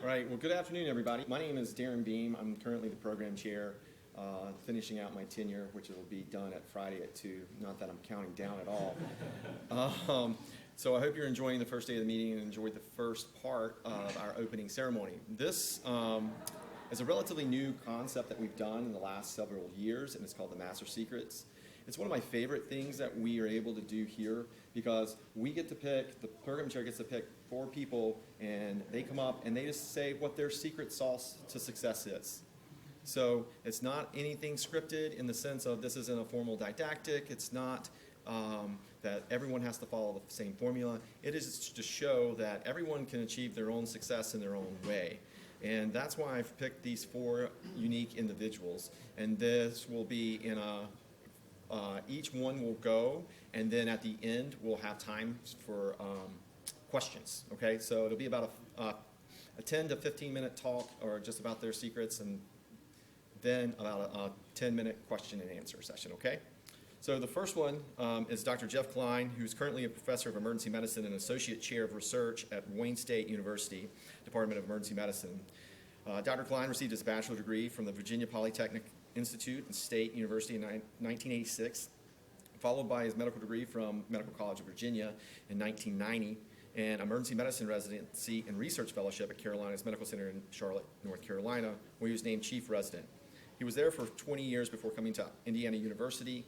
All right, well, good afternoon, everybody. My name is Darren Beam. I'm currently the program chair, finishing out my tenure, which will be done at Friday at 2. Not that I'm counting down at all. So I hope you're enjoying the first day of the meeting and enjoyed the first part of our opening ceremony. This is a relatively new concept that we've done in the last several years, and it's called the Master Secrets. It's one of my favorite things that we are able to do here because we get to pick, the program chair gets to pick 4 people, and they come up and they just say what their secret sauce to success is. So it's not anything scripted in the sense of this isn't a formal didactic. It's not that everyone has to follow the same formula. It is to show that everyone can achieve their own success in their own way. And that's why I've picked these 4 unique individuals. And this will be in a each one will go, and then at the end we'll have time for questions. Okay, so it'll be about a 10 to 15 minute talk, or just about their secrets, and then about a 10-minute question and answer session. Okay, so the first one is Dr. Jeff Klein, who's currently a professor of emergency medicine and associate chair of research at Wayne State University, Department of Emergency Medicine. Dr. Klein received his bachelor's degree from the Virginia Polytechnic Institute and State University in 1986, followed by his medical degree from Medical College of Virginia in 1990, and emergency medicine residency and research fellowship at Carolinas Medical Center in Charlotte, North Carolina, where he was named chief resident. He was there for 20 years before coming to Indiana University,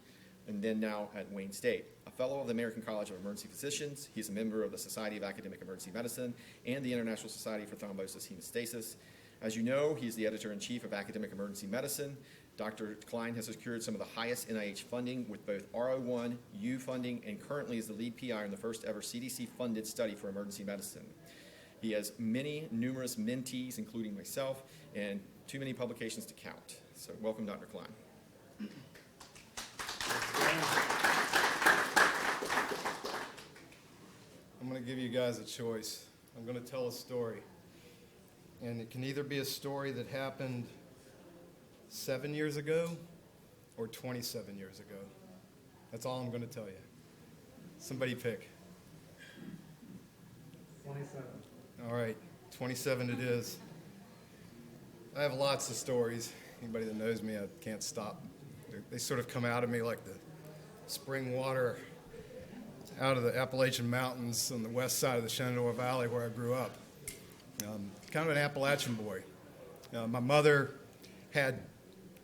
and then now at Wayne State. A fellow of the American College of Emergency Physicians, he's a member of the Society of Academic Emergency Medicine and the International Society for Thrombosis Hemostasis. As you know, he's the editor-in-chief of Academic Emergency Medicine. Dr. Klein has secured some of the highest NIH funding with both R01, U funding, and currently is the lead PI in the first ever CDC-funded study for emergency medicine. He has numerous mentees, including myself, and too many publications to count. So welcome, Dr. Klein. I'm going to give you guys a choice. I'm going to tell a story. And it can either be a story that happened 7 years ago or 27 years ago. That's all I'm going to tell you. Somebody pick. 27. All right, 27 it is. I have lots of stories. Anybody that knows me, I can't stop. They sort of come out of me like the spring water out of the Appalachian Mountains on the west side of the Shenandoah Valley where I grew up. Kind of an Appalachian boy. My mother had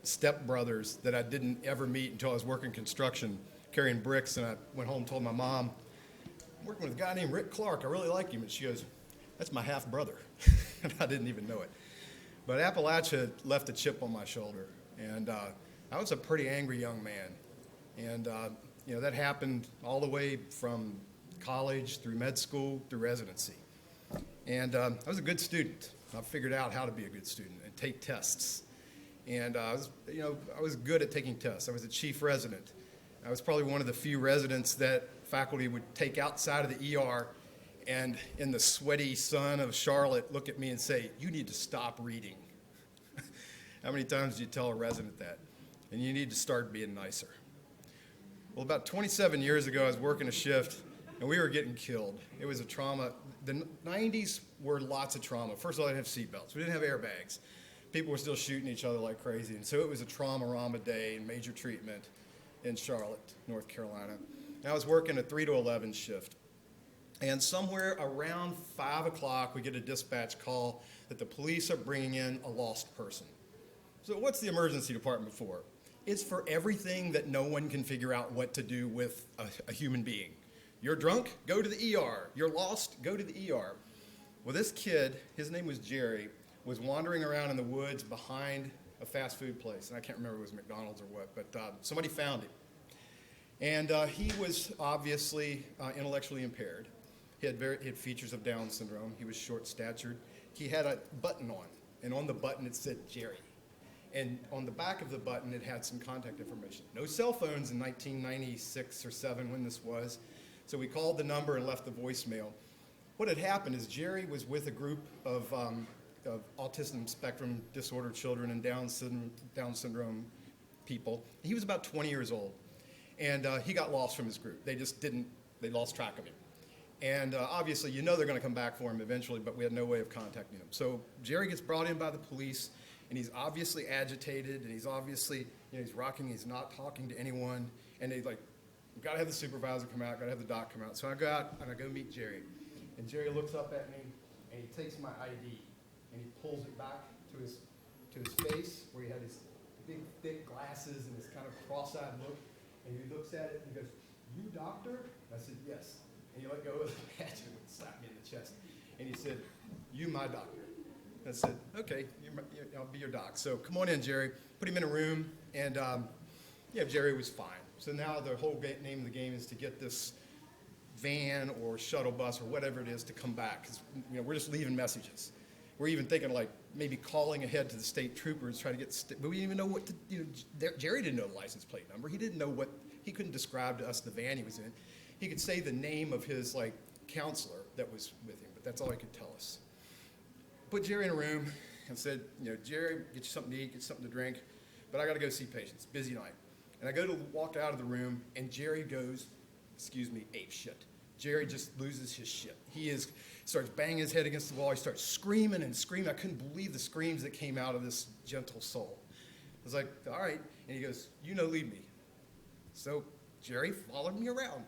stepbrothers that I didn't ever meet until I was working construction, carrying bricks, and I went home and told my mom, I'm working with a guy named Rick Clark. I really like him. And she goes, that's my half-brother. And I didn't even know it. But Appalachia left a chip on my shoulder, and I was a pretty angry young man. And that happened all the way from college, through med school, through residency. And I was a good student. I figured out how to be a good student and take tests. And I was good at taking tests. I was a chief resident. I was probably one of the few residents that faculty would take outside of the ER and in the sweaty sun of Charlotte look at me and say, you need to stop reading. How many times do you tell a resident that? And you need to start being nicer. Well, about 27 years ago, I was working a shift, and we were getting killed. It was a trauma. The 90s were lots of trauma. First of all, I didn't have seatbelts. We didn't have airbags. People were still shooting each other like crazy. And so it was a trauma-rama day and major treatment in Charlotte, North Carolina. And I was working a 3 to 11 shift. And somewhere around 5 o'clock, we get a dispatch call that the police are bringing in a lost person. So what's the emergency department for? It's for everything that no one can figure out what to do with a human being. You're drunk? Go to the ER. You're lost? Go to the ER. Well, this kid, his name was Jerry, was wandering around in the woods behind a fast food place. And I can't remember if it was McDonald's or what, but somebody found him. And he was obviously intellectually impaired. He had features of Down syndrome. He was short-statured. He had a button on, and on the button it said Jerry. And on the back of the button it had some contact information. No cell phones in 1996 or 7 when this was. So we called the number and left the voicemail. What had happened is Jerry was with a group of autism spectrum disorder children and Down syndrome people. He was about 20 years old. And he got lost from his group. They lost track of him. And obviously, you know they're going to come back for him eventually, but we had no way of contacting him. So Jerry gets brought in by the police, and he's obviously agitated, and he's obviously, he's rocking, he's not talking to anyone, and they like, we've got to have the supervisor come out, got to have the doc come out. So I go out, and I go meet Jerry. And Jerry looks up at me, and he takes my ID, and he pulls it back to his face, where he had his big, thick glasses and this kind of cross-eyed look. And he looks at it, and he goes, "You doctor?" I said, "Yes." And he let go of the badge and slapped me in the chest. And he said, "You my doctor." I said, "Okay, I'll be your doc." So come on in, Jerry. Put him in a room, and Jerry was fine. So now the whole name of the game is to get this van or shuttle bus or whatever it is to come back, because we're just leaving messages. We're even thinking like maybe calling ahead to the state troopers, trying to get, but we didn't even know what to, Jerry didn't know the license plate number. He didn't know he couldn't describe to us the van he was in. He could say the name of his counselor that was with him, but that's all he could tell us. Put Jerry in a room and said, "Jerry, get you something to eat, get something to drink, but I got to go see patients. Busy night." And I go to walk out of the room, and Jerry goes, ape shit. Jerry just loses his shit. Starts banging his head against the wall. He starts screaming and screaming. I couldn't believe the screams that came out of this gentle soul. I was like, "All right." And he goes, "Leave me." So Jerry followed me around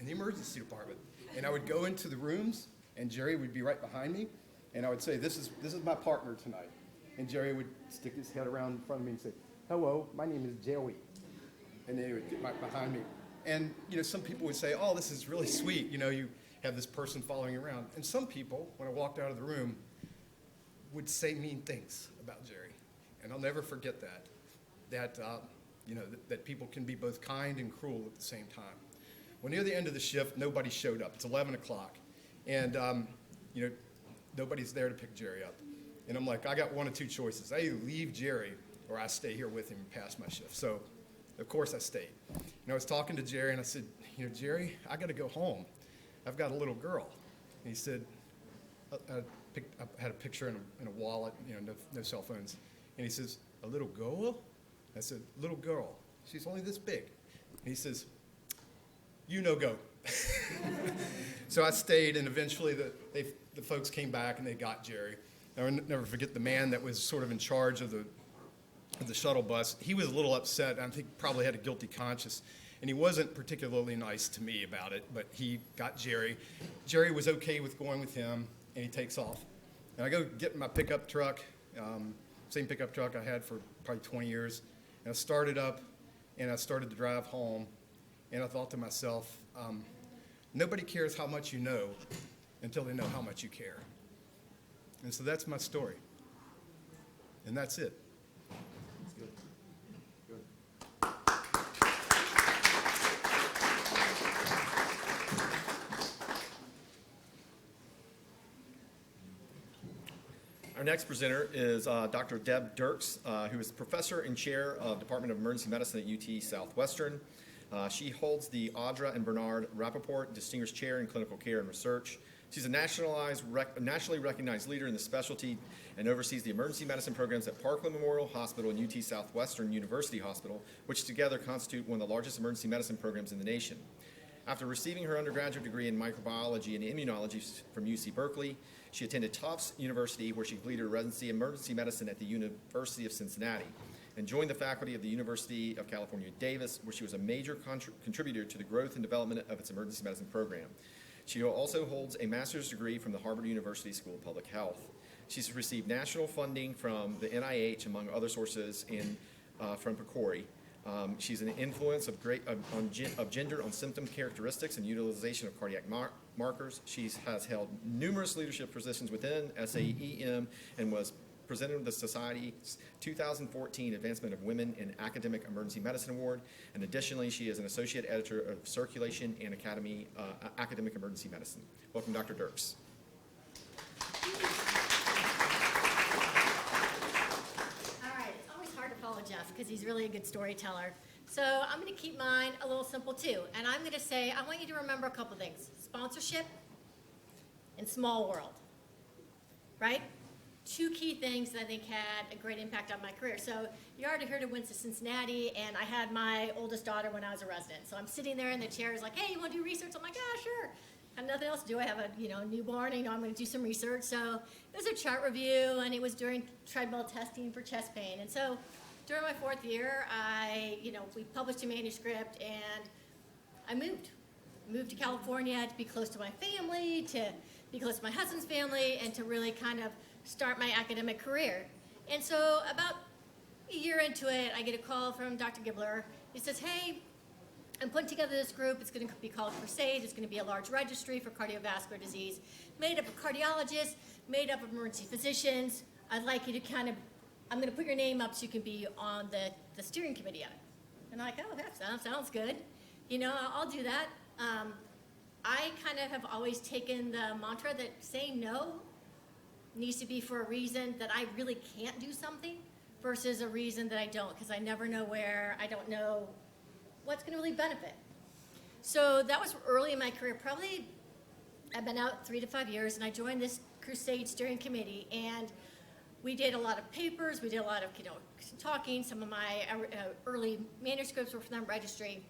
in the emergency department. And I would go into the rooms, and Jerry would be right behind me. And I would say, this is my partner tonight. And Jerry would stick his head around in front of me and say, "Hello, my name is Jerry." And then he would get right behind me. And, some people would say, "Oh, this is really sweet. You have this person following you around." And some people, when I walked out of the room, would say mean things about Jerry. And I'll never forget that people can be both kind and cruel at the same time. Well, near the end of the shift, nobody showed up. It's 11 o'clock. And, nobody's there to pick Jerry up. And I'm like, I got one of two choices. I either leave Jerry or I stay here with him past my shift. So, of course, I stayed. I was talking to Jerry, and I said, "Jerry, I got to go home. I've got a little girl." And he said, I had a picture in a wallet, no cell phones. And he says, "A little girl?" I said, "Little girl. She's only this big." And he says, "Go." So I stayed, and eventually the folks came back, and they got Jerry. I'll never forget the man that was sort of in charge of the shuttle bus. He was a little upset. I think probably had a guilty conscience. And he wasn't particularly nice to me about it, but he got Jerry. Jerry was okay with going with him, and he takes off. And I go get in my pickup truck, same pickup truck I had for probably 20 years. And I started up, and I started to drive home. And I thought to myself, nobody cares how much you know until they know how much you care. And so that's my story. And that's it. Our next presenter is Dr. Deb Dirks, who is professor and chair of Department of Emergency Medicine at UT Southwestern. She holds the Audra and Bernard Rappaport Distinguished Chair in Clinical Care and Research. She's a nationally recognized leader in the specialty and oversees the emergency medicine programs at Parkland Memorial Hospital and UT Southwestern University Hospital, which together constitute one of the largest emergency medicine programs in the nation. After receiving her undergraduate degree in microbiology and immunology from UC Berkeley, she attended Tufts University, where she completed her residency in emergency medicine at the University of Cincinnati, and joined the faculty of the University of California, Davis, where she was a major contributor to the growth and development of its emergency medicine program. She also holds a master's degree from the Harvard University School of Public Health. She's received national funding from the NIH, among other sources, from PCORI. She's an influence of gender on symptom characteristics and utilization of cardiac markers. She has held numerous leadership positions within SAEM and was presented with the Society's 2014 Advancement of Women in Academic Emergency Medicine Award. And additionally, she is an associate editor of Circulation and Academic Emergency Medicine. Welcome, Dr. Dirks. Jeff, because he's really a good storyteller. So I'm going to keep mine a little simple too. And I'm going to say, I want you to remember a couple things. Sponsorship and small world, right? Two key things that I think had a great impact on my career. So you already heard of Winston Cincinnati, and I had my oldest daughter when I was a resident. So I'm sitting there in the chair, is like, "Hey, you want to do research?" I'm like, "Yeah, sure." had nothing else to do. I have a newborn, and I'm going to do some research. So it was a chart review, and it was during treadmill testing for chest pain. And so during my 4th year, we published a manuscript, and I moved to California to be close to my family, to be close to my husband's family, and to really kind of start my academic career. And so about a year into it, I get a call from Dr. Gibbler. He says, hey, I'm putting together this group. It's going to be called Crusade. It's going to be a large registry for cardiovascular disease, made up of cardiologists, made up of emergency physicians. I'd like you to I'm going to put your name up so you can be on the steering committee of it. And I'm like, oh, that sounds good. I'll do that. I kind of have always taken the mantra that saying no needs to be for a reason that I really can't do something versus a reason that I don't, because I never know where, I don't know what's going to really benefit. So that was early in my career. Probably I've been out 3 to 5 years, and I joined this Crusade steering committee, and we did a lot of papers, we did a lot of talking. Some of my early manuscripts were from the registry,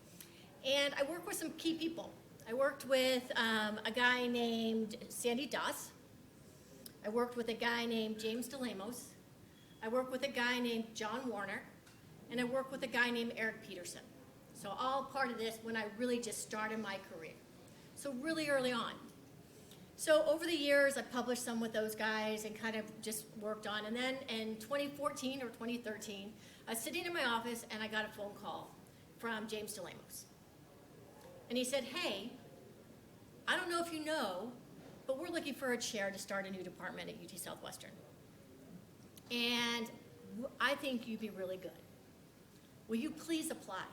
and I worked with some key people. I worked with a guy named Sandy Doss. I worked with a guy named James DeLamos. I worked with a guy named John Warner, and I worked with a guy named Eric Peterson. So all part of this when I really just started my career. So really early on. So over the years, I published some with those guys and kind of just worked on. And then in 2014 or 2013, I was sitting in my office and I got a phone call from James DeLamos. And he said, hey, I don't know if you know, but we're looking for a chair to start a new department at UT Southwestern. And I think you'd be really good. Will you please apply?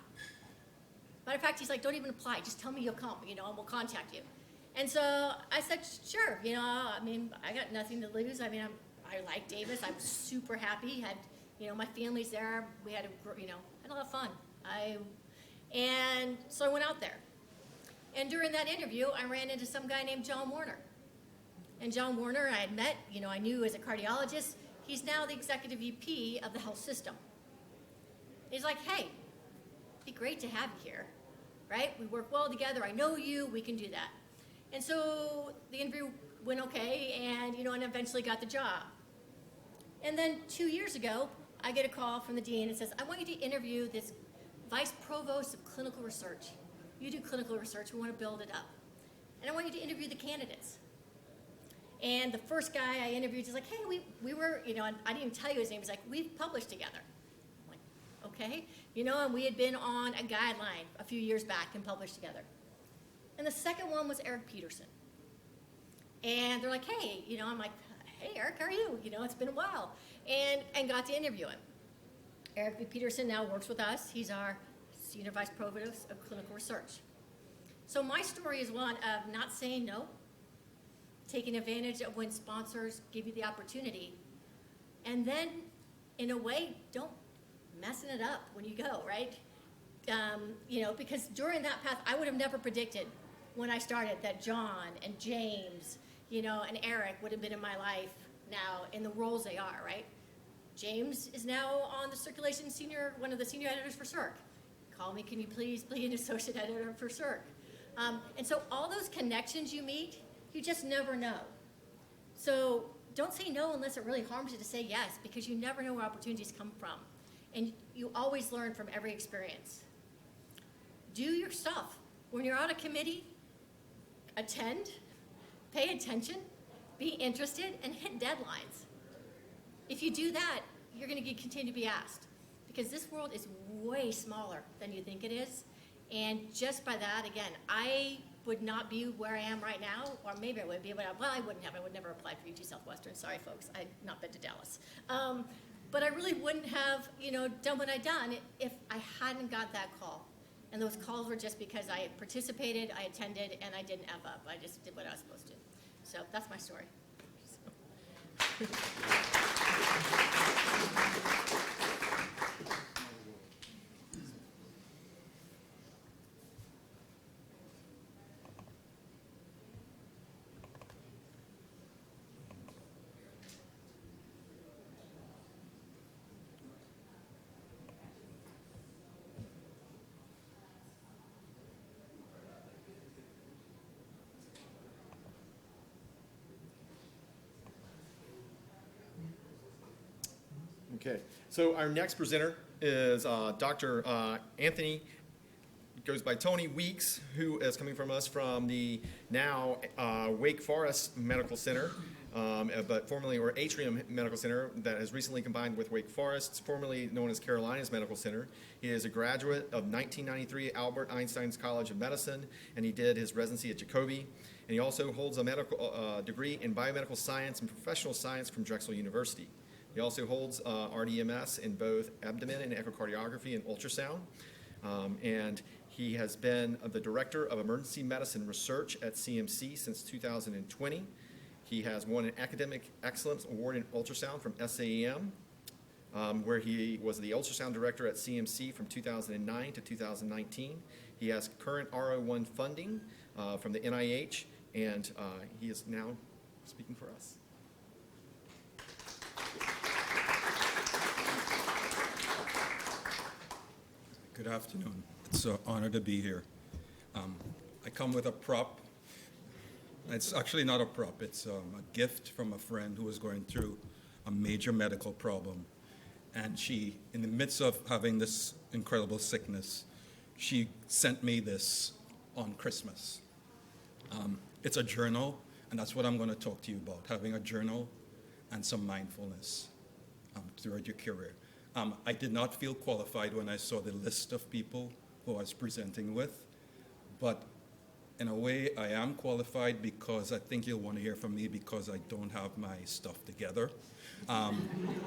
Matter of fact, he's like, don't even apply. Just tell me you'll come, and we'll contact you. And so I said, sure. I got nothing to lose. I like Davis. I'm super happy. My family's there. We had a lot of fun. And so I went out there. And during that interview, I ran into some guy named John Warner. And John Warner, I had met, I knew as a cardiologist. He's now the executive VP of the health system. He's like, hey, it'd be great to have you here, right? We work well together. I know you. We can do that. And so the interview went okay, and eventually got the job. And then 2 years ago, I get a call from the dean and says, I want you to interview this vice provost of clinical research. You do clinical research. We want to build it up. And I want you to interview the candidates. And the first guy I interviewed is like, hey, we were, and I didn't even tell you his name. He's like, we've published together. I'm like, okay. And we had been on a guideline a few years back and published together. And the second one was Eric Peterson. And they're like, hey, I'm like, hey, Eric, how are you? It's been a while. And got to interview him. Eric Peterson now works with us. He's our Senior Vice Provost of Clinical Research. So my story is one of not saying no, taking advantage of when sponsors give you the opportunity, and then, in a way, don't messing it up when you go, right? Because during that path, I would have never predicted when I started that John and James, and Eric would have been in my life now in the roles they are, right? James is now on the circulation one of the senior editors for CIRC. Call me, can you please be an associate editor for CIRC? And so all those connections you meet, you just never know. So don't say no unless it really harms you to say yes, because you never know where opportunities come from. And you always learn from every experience. Do your stuff. When you're on a committee, attend, pay attention, be interested, and hit deadlines. If you do that, you're going to continue to be asked, because this world is way smaller than you think it is. And just by that, again, I would not be where I am right now, or maybe I would be, but I wouldn't have. I would never apply for UT Southwestern. Sorry, folks. I've not been to Dallas. But I really wouldn't have, done what I've done if I hadn't got that call. And those calls were just because I participated, I attended, and I didn't F up. I just did what I was supposed to. So that's my story. Okay, so our next presenter is Dr. Anthony, goes by Tony Weeks, who is coming from us from the now Wake Forest Medical Center, but formerly, or Atrium Medical Center, that has recently combined with Wake Forest, formerly known as Carolinas Medical Center. He is a graduate of 1993 Albert Einstein College of Medicine, and he did his residency at Jacobi. And he also holds a medical degree in biomedical science and professional science from Drexel University. He also holds RDMS in both abdomen and echocardiography and ultrasound. And he has been the Director of Emergency Medicine Research at CMC since 2020. He has won an Academic Excellence Award in Ultrasound from SAEM, where he was the Ultrasound Director at CMC from 2009 to 2019. He has current RO1 funding from the NIH, and he is now speaking for us. Good afternoon. It's an honor to be here. I come with a prop. It's actually not a prop. It's a gift from a friend who was going through a major medical problem. And she, in the midst of having this incredible sickness, she sent me this on Christmas. It's a journal, and that's what I'm going to talk to you about, having a journal and some mindfulness throughout your career. I did not feel qualified when I saw the list of people who I was presenting with, but in a way I am qualified because I think you'll want to hear from me because I don't have my stuff together.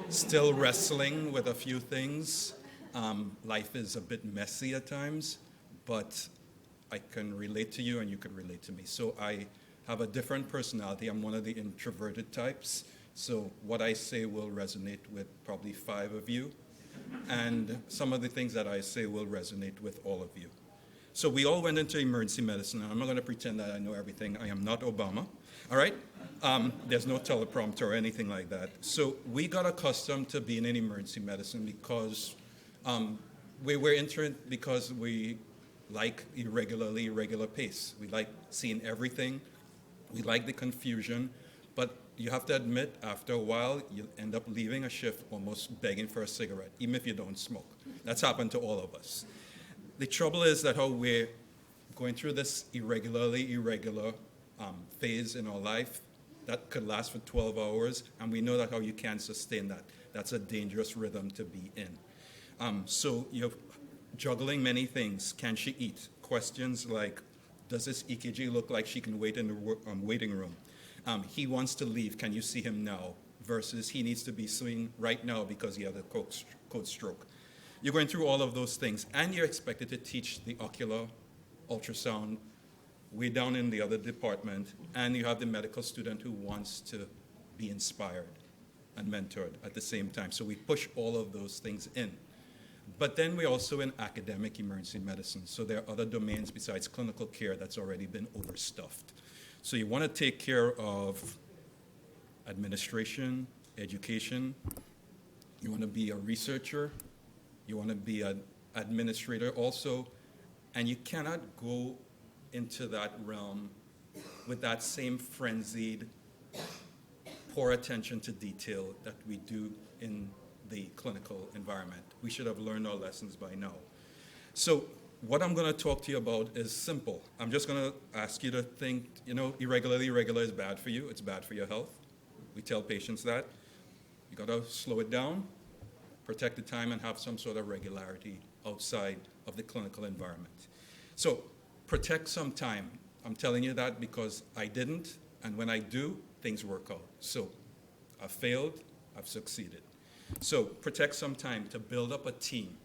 Still wrestling with a few things. Life is a bit messy at times, but I can relate to you and you can relate to me. So I have a different personality. I'm one of the introverted types. So what I say will resonate with probably 5 of you. And some of the things that I say will resonate with all of you. So we all went into emergency medicine. I'm not going to pretend that I know everything. I am not Obama. All right? There's no teleprompter or anything like that. So we got accustomed to being in emergency medicine because we were entering because we like irregular pace. We like seeing everything. We like the confusion. But you have to admit, after a while, you end up leaving a shift almost begging for a cigarette, even if you don't smoke. That's happened to all of us. The trouble is that how we're going through this irregular phase in our life that could last for 12 hours, and we know that how you can't sustain that. That's a dangerous rhythm to be in. So you're juggling many things. Can she eat? Questions like, does this EKG look like she can wait in the waiting room? He wants to leave. Can you see him now? Versus he needs to be seen right now because he had a code stroke. You're going through all of those things, and you're expected to teach the ocular ultrasound way down in the other department, and you have the medical student who wants to be inspired and mentored at the same time. So we push all of those things in. But then we're also in academic emergency medicine, so there are other domains besides clinical care that's already been overstuffed. So you want to take care of administration, education. You want to be a researcher. You want to be an administrator also. And you cannot go into that realm with that same frenzied, poor attention to detail that we do in the clinical environment. We should have learned our lessons by now. So what I'm going to talk to you about is simple. I'm just going to ask you to think, irregular is bad for you. It's bad for your health. We tell patients that. You got to slow it down, protect the time, and have some sort of regularity outside of the clinical environment. So protect some time. I'm telling you that because I didn't, and when I do, things work out. So I've failed, I've succeeded. So protect some time to build up a team.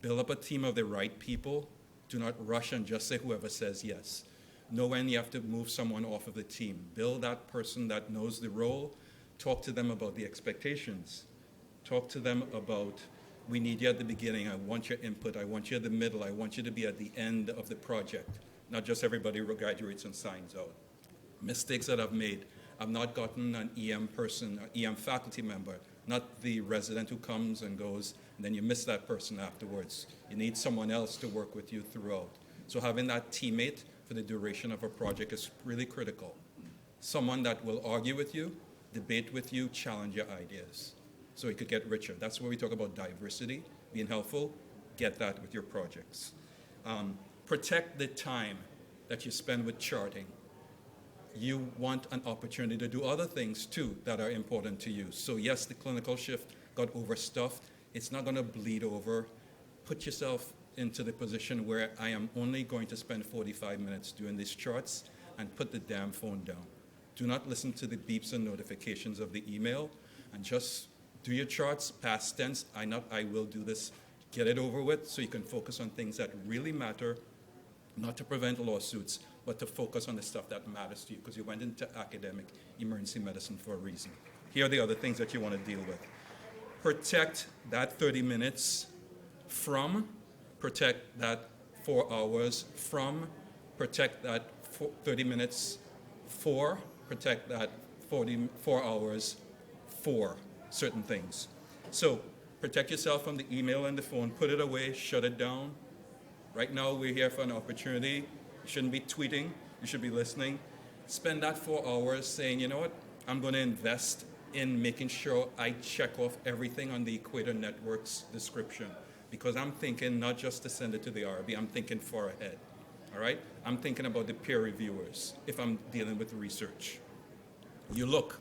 Build up a team of the right people. Do not rush and just say whoever says yes. Know when you have to move someone off of the team. Build that person that knows the role. Talk to them about the expectations. Talk to them about, we need you at the beginning. I want your input. I want you at the middle. I want you to be at the end of the project. Not just everybody who graduates and signs out. Mistakes that I've made. I've not gotten an EM person, an EM faculty member, not the resident who comes and goes, and then you miss that person afterwards. You need someone else to work with you throughout. So having that teammate for the duration of a project is really critical. Someone that will argue with you, debate with you, challenge your ideas. so it could get richer. That's where we talk about diversity, being helpful. Get that with your projects. Protect the time that you spend with charting. You want an opportunity to do other things too that are important to you. So yes, the clinical shift got overstuffed. It's not going to bleed over. Put yourself into the position where I am only going to spend 45 minutes doing these charts, and put the damn phone down. Do not listen to the beeps and notifications of the email, and just do your charts, past tense. I will do this. Get it over with so you can focus on things that really matter, not to prevent lawsuits, but to focus on the stuff that matters to you, because you went into academic emergency medicine for a reason. Here are the other things that you want to deal with. Protect that 30 minutes from, protect that 4 hours from, protect that 30 minutes for, protect that 4 hours for certain things. So protect yourself from the email and the phone. Put it away, shut it down. Right now we're here for an opportunity. You shouldn't be tweeting, you should be listening. Spend that 4 hours saying, you know what, I'm going to invest in making sure I check off everything on the Equator Network's description, because I'm thinking not just to send it to the RB, I'm thinking far ahead. All right? I'm thinking about the peer reviewers if I'm dealing with research. You look,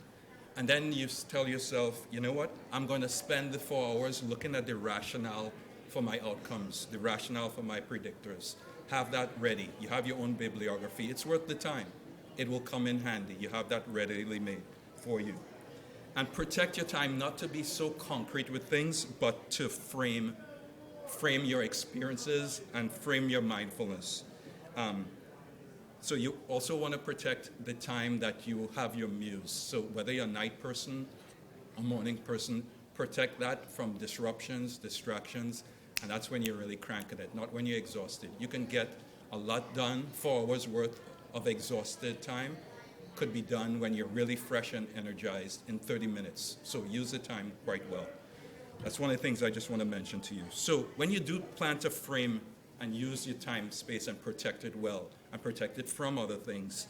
and then you tell yourself, you know what? I'm going to spend the 4 hours looking at the rationale for my outcomes, the rationale for my predictors. Have that ready. You have your own bibliography. It's worth the time. It will come in handy. You have that readily made for you. And protect your time not to be so concrete with things, but to frame your experiences and frame your mindfulness. So you also want to protect the time that you have your muse. So whether you're a night person, a morning person, protect that from disruptions, distractions, and that's when you're really cranking it, not when you're exhausted. You can get a lot done. 4 hours worth of exhausted time could be done when you're really fresh and energized in 30 minutes. So use the time quite well. That's one of the things I just want to mention to you. So when you do plan to frame and use your time, space, and protect it well, and protect it from other things,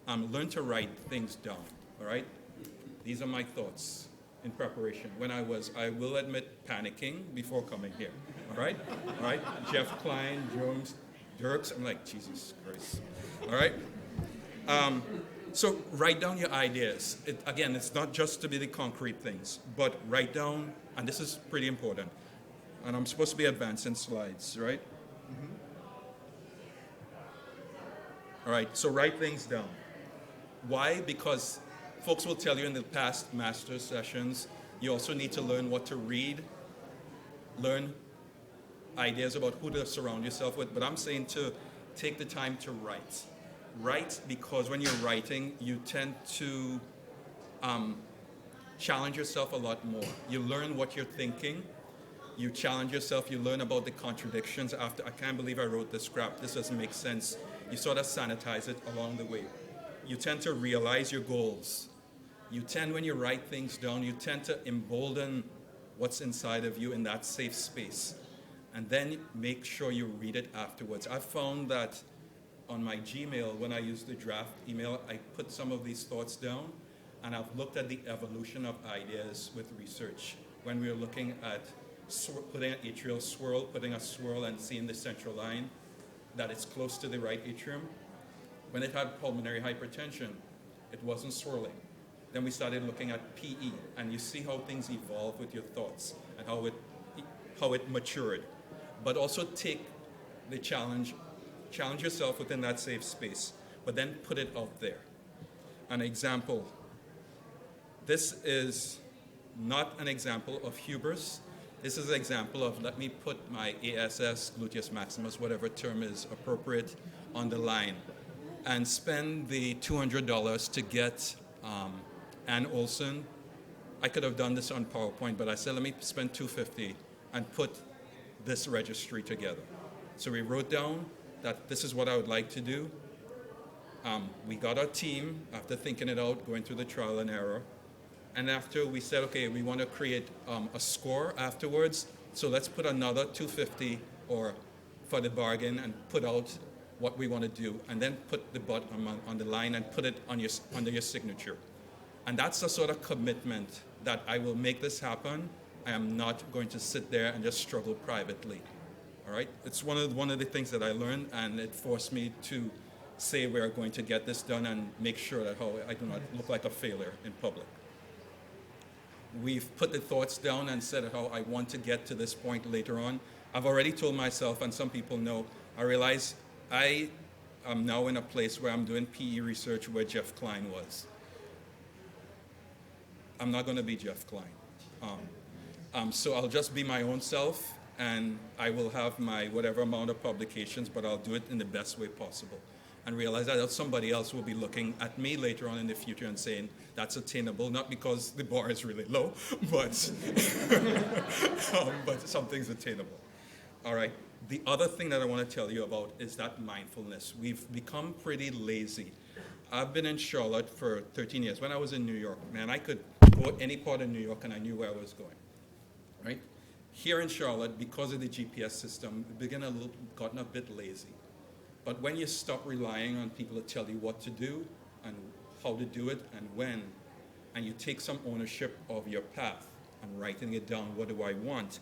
learn to write things down, all right? These are my thoughts in preparation. When I will admit, panicking before coming here, all right? All right? Jeff Klein, Jones, Dirks, I'm like, Jesus Christ, all right? So write down your ideas. Again, it's not just to be the concrete things, but write down, and this is pretty important, and I'm supposed to be advancing slides, right? Mm-hmm. All right, so write things down. Why? Because folks will tell you in the past master sessions, you also need to learn what to read, learn ideas about who to surround yourself with, but I'm saying to take the time to write. Write because when you're writing, you tend to challenge yourself a lot more. You learn what you're thinking. You challenge yourself. You learn about the contradictions. After, I can't believe I wrote this crap. This doesn't make sense. You sort of sanitize it along the way. You tend to realize your goals. You tend, when you write things down, you tend to embolden what's inside of you in that safe space. And then make sure you read it afterwards. I've found that on my Gmail, when I use the draft email, I put some of these thoughts down, and I've looked at the evolution of ideas with research. When we were looking at putting an atrial swirl, putting a swirl and seeing the central line, that it's close to the right atrium. When it had pulmonary hypertension, it wasn't swirling. Then we started looking at PE, and you see how things evolve with your thoughts and how it matured. But also take the challenge yourself within that safe space, but then put it out there. An example. This is not an example of hubris. This is an example of, let me put my ASS, gluteus maximus, whatever term is appropriate, on the line, and spend the $200 to get Ann Olson. I could have done this on PowerPoint, but I said, let me spend $250 and put this registry together. So we wrote down that this is what I would like to do. We got our team, after thinking it out, going through the trial and error. And after we said, okay, we want to create a score afterwards, so let's put another $250 or for the bargain and put out what we want to do, and then put the button on the line and put it on under your signature. And that's the sort of commitment that I will make this happen. I am not going to sit there and just struggle privately. All right? It's one of the things that I learned, and it forced me to say we're going to get this done and make sure that how I do not look like a failure in public. We've put the thoughts down and said how I want to get to this point later on. I've already told myself, and some people know, I realize I am now in a place where I'm doing PE research where Jeff Klein was. I'm not going to be Jeff Klein. So I'll just be my own self, and I will have my whatever amount of publications, but I'll do it in the best way possible. And realize that somebody else will be looking at me later on in the future and saying, that's attainable, not because the bar is really low, but, but something's attainable. All right. The other thing that I want to tell you about is that mindfulness. We've become pretty lazy. I've been in Charlotte for 13 years. When I was in New York, man, I could go any part of New York and I knew where I was going. Right? Here in Charlotte, because of the GPS system, we've gotten a bit lazy. But when you stop relying on people to tell you what to do and how to do it and when, and you take some ownership of your path and writing it down, what do I want,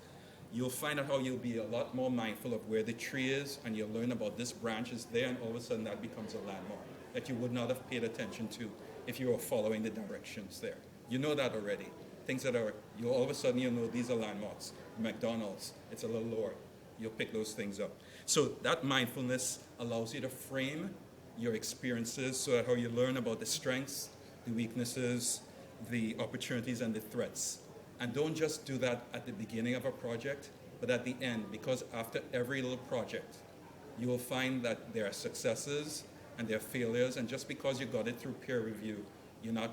you'll find out how you'll be a lot more mindful of where the tree is, and you'll learn about this branch is there, and all of a sudden that becomes a landmark that you would not have paid attention to if you were following the directions there. You know that already. Things that are, you all of a sudden you know these are landmarks. McDonald's, it's a little lower. You'll pick those things up. So that mindfulness allows you to frame your experiences so that how you learn about the strengths, the weaknesses, the opportunities, and the threats. And don't just do that at the beginning of a project, but at the end, because after every little project, you will find that there are successes and there are failures, and just because you got it through peer review,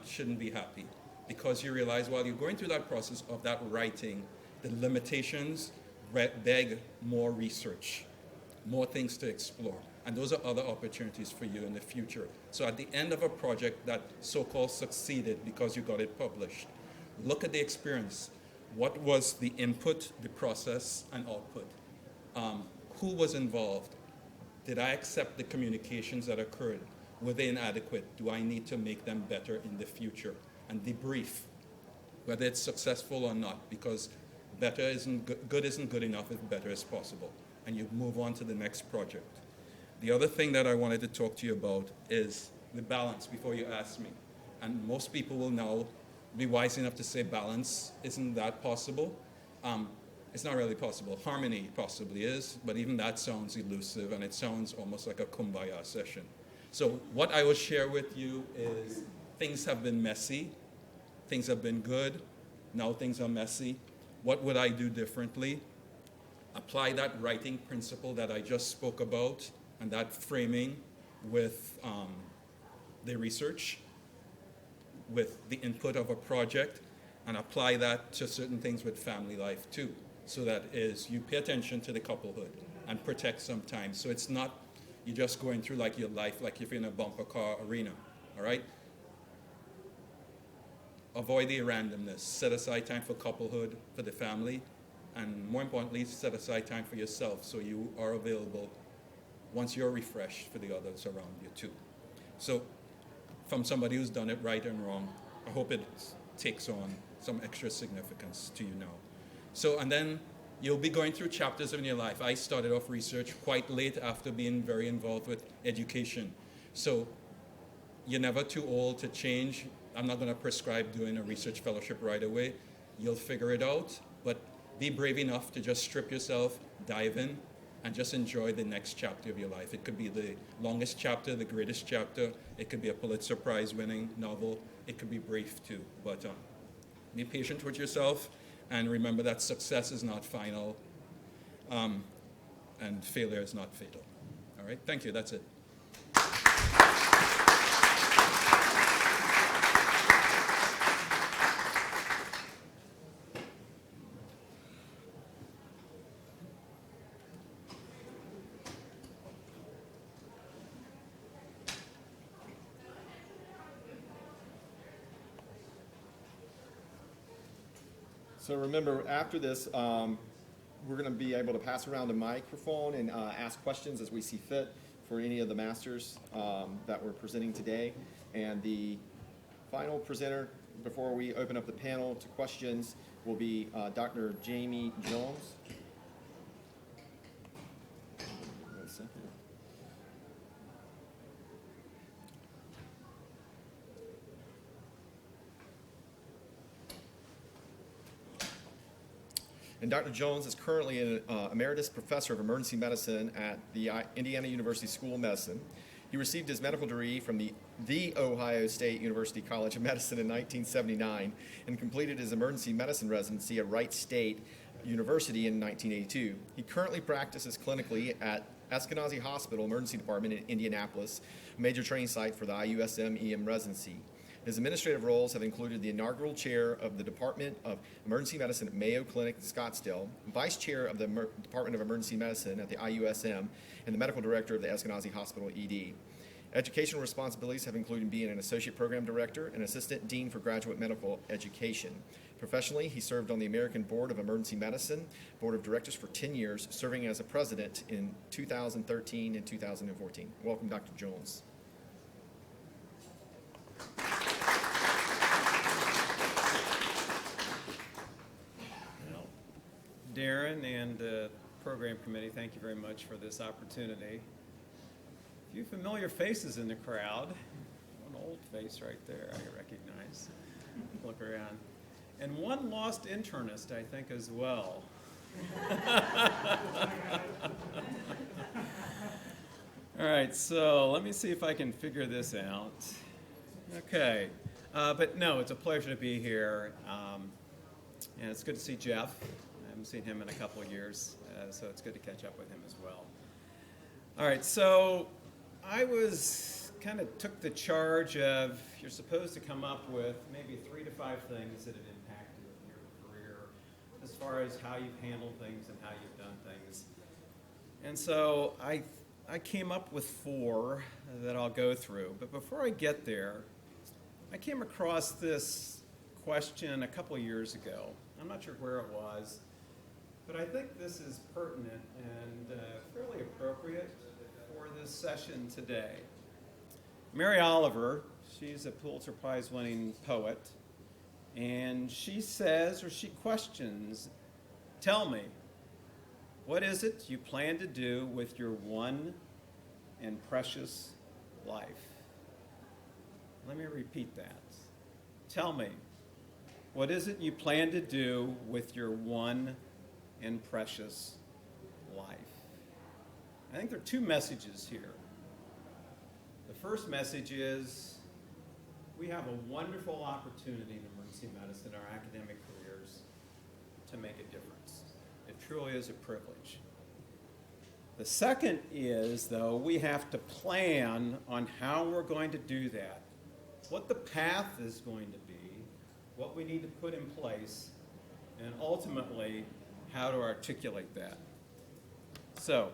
shouldn't be happy. Because you realize while you're going through that process of that writing, the limitations beg more research, more things to explore. And those are other opportunities for you in the future. So at the end of a project that so-called succeeded because you got it published, look at the experience. What was the input, the process, and output? Who was involved? Did I accept the communications that occurred? Were they inadequate? Do I need to make them better in the future? And debrief, whether it's successful or not, because good isn't good enough if better is possible. And you move on to the next project. The other thing that I wanted to talk to you about is the balance before you ask me. And most people will now be wise enough to say balance isn't that possible. It's not really possible. Harmony possibly is, but even that sounds elusive, and it sounds almost like a kumbaya session. So what I will share with you is things have been messy, things have been good, now things are messy. What would I do differently? Apply that writing principle that I just spoke about and that framing with the research, with the input of a project, and apply that to certain things with family life too. So that is, you pay attention to the couplehood and protect some time. So it's not you're just going through like your life like if you're in a bumper car arena, all right? Avoid the randomness. Set aside time for couplehood, for the family, and more importantly, set aside time for yourself so you are available once you're refreshed for the others around you too. So from somebody who's done it right and wrong, I hope it takes on some extra significance to you now. So, and then you'll be going through chapters in your life. I started off research quite late after being very involved with education. So you're never too old to change. I'm not going to prescribe doing a research fellowship right away. You'll figure it out, but be brave enough to just strip yourself, dive in, and just enjoy the next chapter of your life. It could be the longest chapter, the greatest chapter. It could be a Pulitzer Prize winning novel. It could be brief too, but be patient with yourself, and remember that success is not final, and failure is not fatal. All right, thank you, that's it. So remember, after this, we're going to be able to pass around a microphone and ask questions as we see fit for any of the masters that we're presenting today. And the final presenter before we open up the panel to questions will be Dr. Jamie Jones. One second. And Dr. Jones is currently an emeritus professor of emergency medicine at the Indiana University School of Medicine. He received his medical degree from the Ohio State University College of Medicine in 1979 and completed his emergency medicine residency at Wright State University in 1982. He currently practices clinically at Eskenazi Hospital Emergency Department in Indianapolis, a major training site for the IUSM-EM residency. His administrative roles have included the inaugural chair of the Department of Emergency Medicine at Mayo Clinic in Scottsdale, vice chair of the Department of Emergency Medicine at the IUSM, and the medical director of the Eskenazi Hospital ED. Educational responsibilities have included being an associate program director and assistant dean for graduate medical education. Professionally, he served on the American Board of Emergency Medicine Board of Directors for 10 years, serving as a president in 2013 and 2014. Welcome, Dr. Jones. Darren and the program committee, thank you very much for this opportunity. A few familiar faces in the crowd. One old face right there I recognize. Look around. And one lost internist, I think, as well. All right, so let me see if I can figure this out. Okay, but no, it's a pleasure to be here. And it's good to see Jeff. I haven't seen him in a couple of years, so it's good to catch up with him as well. All right, so I took the charge of, you're supposed to come up with maybe 3 to 5 things that have impacted your career as far as how you've handled things and how you've done things. And so I came up with 4 that I'll go through. But before I get there, I came across this question a couple of years ago. I'm not sure where it was, but I think this is pertinent and fairly appropriate for this session today. Mary Oliver, she's a Pulitzer Prize winning poet, and she says, or she questions, tell me, what is it you plan to do with your one and precious life? Let me repeat that. Tell me, what is it you plan to do with your one and precious life? I think there are 2 messages here. The first message is we have a wonderful opportunity in emergency medicine, our academic careers, to make a difference. It truly is a privilege. The second is, though, we have to plan on how we're going to do that, what the path is going to be, what we need to put in place, and ultimately, how to articulate that. So,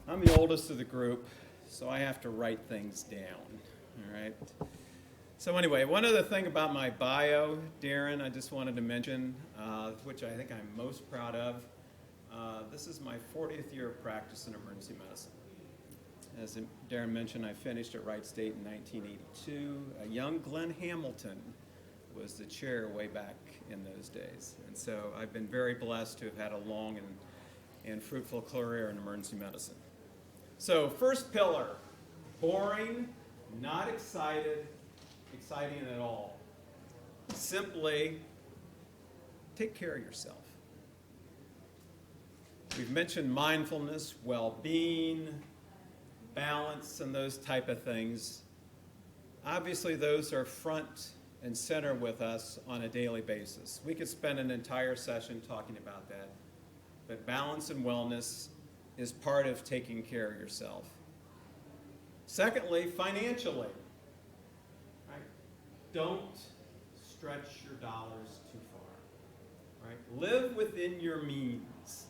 I'm the oldest of the group, so I have to write things down, all right? So anyway, one other thing about my bio, Darren, I just wanted to mention, which I think I'm most proud of. This is my 40th year of practice in emergency medicine. As Darren mentioned, I finished at Wright State in 1982. A young Glenn Hamilton was the chair way back in those days. And so I've been very blessed to have had a long and fruitful career in emergency medicine. So first pillar, boring, not exciting at all. Simply take care of yourself. We've mentioned mindfulness, well-being, balance, and those type of things. Obviously, those are front and center with us on a daily basis. We could spend an entire session talking about that, but balance and wellness is part of taking care of yourself. Secondly, financially, right? Don't stretch your dollars too far, right? Live within your means.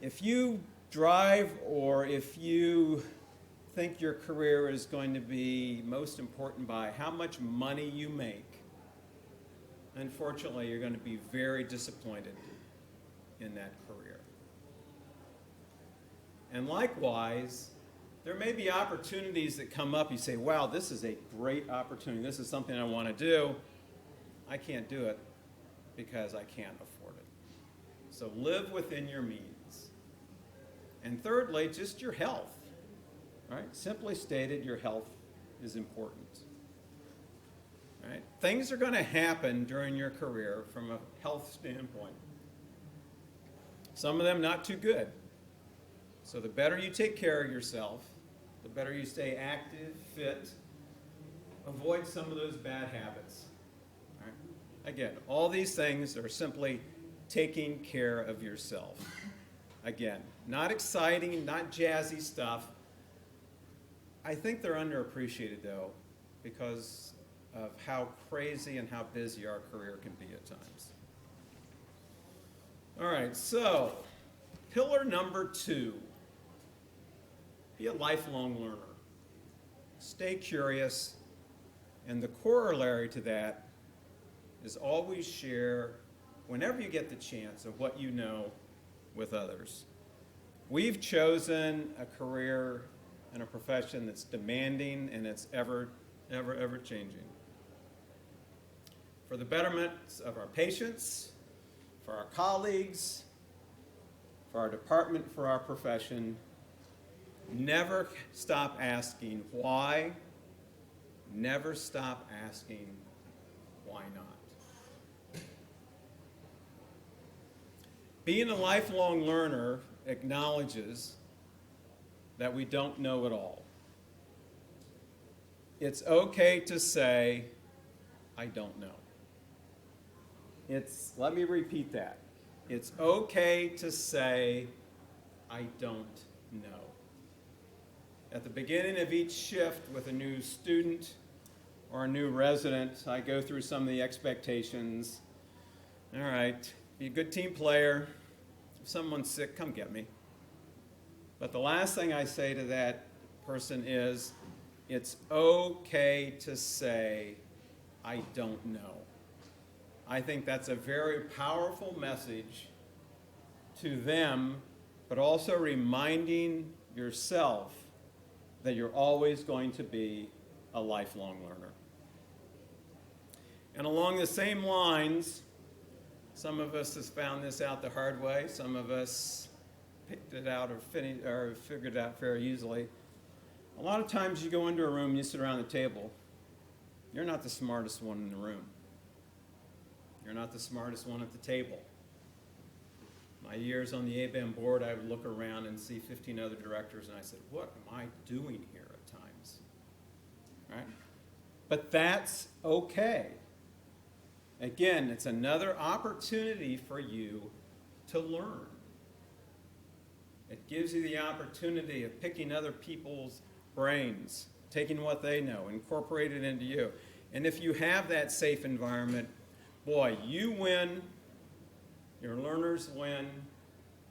If you drive or if you think your career is going to be most important by how much money you make, unfortunately, you're going to be very disappointed in that career. And likewise, there may be opportunities that come up. You say, wow, this is a great opportunity. This is something I want to do. I can't do it because I can't afford it. So live within your means. And thirdly, just your health. Right? Simply stated, your health is important. Right? Things are going to happen during your career from a health standpoint. Some of them not too good. So the better you take care of yourself, the better you stay active, fit, avoid some of those bad habits. All right? Again, all these things are simply taking care of yourself. Again, not exciting, not jazzy stuff. I think they're underappreciated, though, because of how crazy and how busy our career can be at times. All right, so pillar number 2, be a lifelong learner. Stay curious, and the corollary to that is always share, whenever you get the chance, of what you know with others. We've chosen a career and a profession that's demanding and it's ever changing. For the betterment of our patients, for our colleagues, for our department, for our profession, never stop asking why, never stop asking why not. Being a lifelong learner acknowledges that we don't know it all. It's okay to say, I don't know. Let me repeat that. It's okay to say, I don't know. At the beginning of each shift with a new student or a new resident, I go through some of the expectations. All right, be a good team player. If someone's sick, come get me. But the last thing I say to that person is, it's okay to say, I don't know. I think that's a very powerful message to them, but also reminding yourself that you're always going to be a lifelong learner. And along the same lines, some of us has found this out the hard way. Some of us picked it out or figured it out very easily. A lot of times you go into a room, you sit around the table, you're not the smartest one in the room. You're not the smartest one at the table. My years on the ABEM board, I would look around and see 15 other directors, and I said, what am I doing here at times? Right? But that's okay. Again, it's another opportunity for you to learn. It gives you the opportunity of picking other people's brains, taking what they know, incorporate it into you. And if you have that safe environment, boy, you win, your learners win,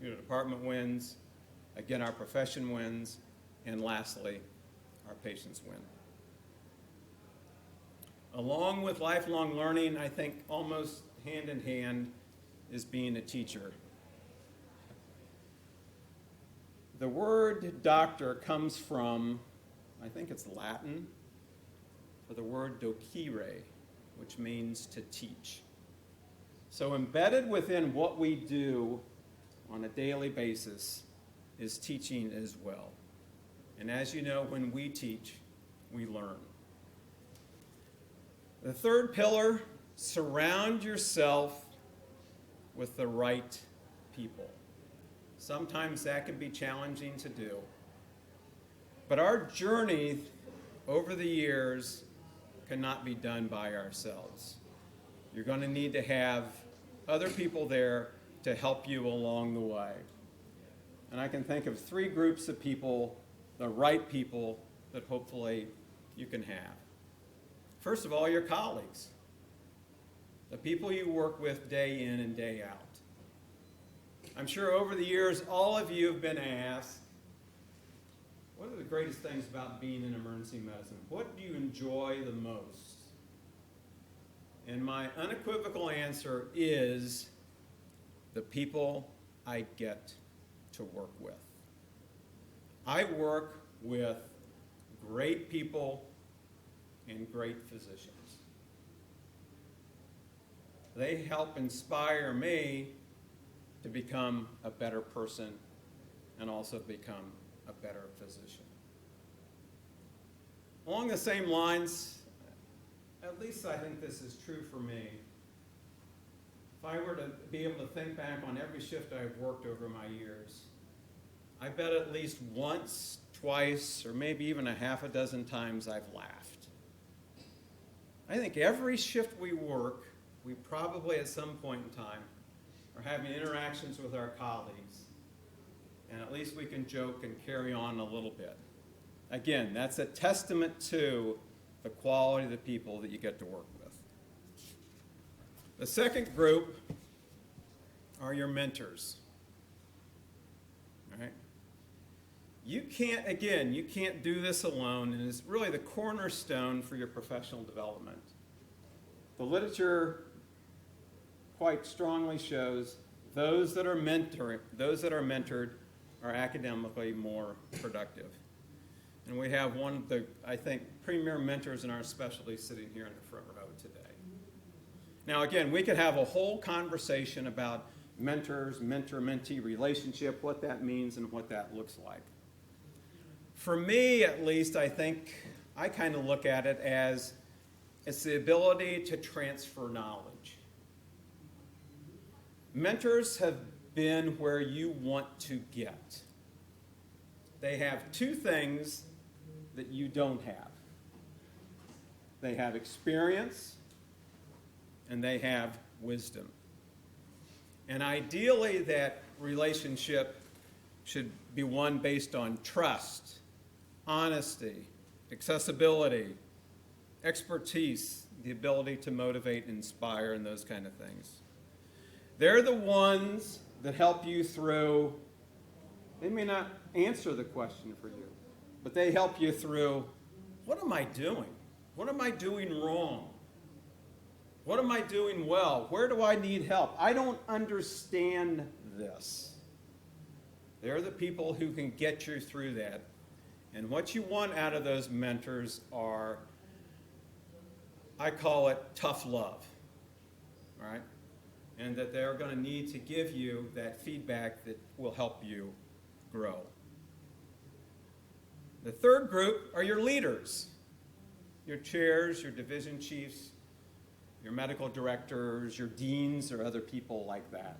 your department wins, again, our profession wins, and lastly, our patients win. Along with lifelong learning, I think almost hand in hand is being a teacher. The word doctor comes from, I think it's Latin, for the word docere, which means to teach. So embedded within what we do on a daily basis is teaching as well. And as you know, when we teach, we learn. The third pillar, surround yourself with the right people. Sometimes that can be challenging to do. But our journey over the years cannot be done by ourselves. You're going to need to have other people there to help you along the way. And I can think of 3 groups of people, the right people, that hopefully you can have. First of all, your colleagues, the people you work with day in and day out. I'm sure over the years, all of you have been asked, what are the greatest things about being in emergency medicine? What do you enjoy the most? And my unequivocal answer is the people I get to work with. I work with great people and great physicians. They help inspire me to become a better person and also become a better physician. Along the same lines, at least I think this is true for me. If I were to be able to think back on every shift I've worked over my years, I bet at least once, twice, or maybe even a half a dozen times I've laughed. I think every shift we work, we probably at some point in time are having interactions with our colleagues, and at least we can joke and carry on a little bit. Again, that's a testament to the quality of the people that you get to work with. The second group are your mentors. All right? You can't do this alone, and it's really the cornerstone for your professional development. The literature quite strongly shows those that are mentored are academically more productive. And we have one of the, I think, premier mentors in our specialty sitting here in the front row today. Now, again, we could have a whole conversation about mentors, mentor-mentee relationship, what that means and what that looks like. For me, at least, I think I kind of look at it as it's the ability to transfer knowledge. Mentors have been where you want to get. They have two things that you don't have. They have experience and they have wisdom. And ideally, that relationship should be one based on trust, honesty, accessibility, expertise, the ability to motivate, inspire, and those kind of things. They're the ones that help you through. They may not answer the question for you, but they help you through, what am I doing? What am I doing wrong? What am I doing well? Where do I need help? I don't understand this. They're the people who can get you through that. And what you want out of those mentors are, I call it tough love, right? And that they're going to need to give you that feedback that will help you grow. The third group are your leaders, your chairs, your division chiefs, your medical directors, your deans, or other people like that.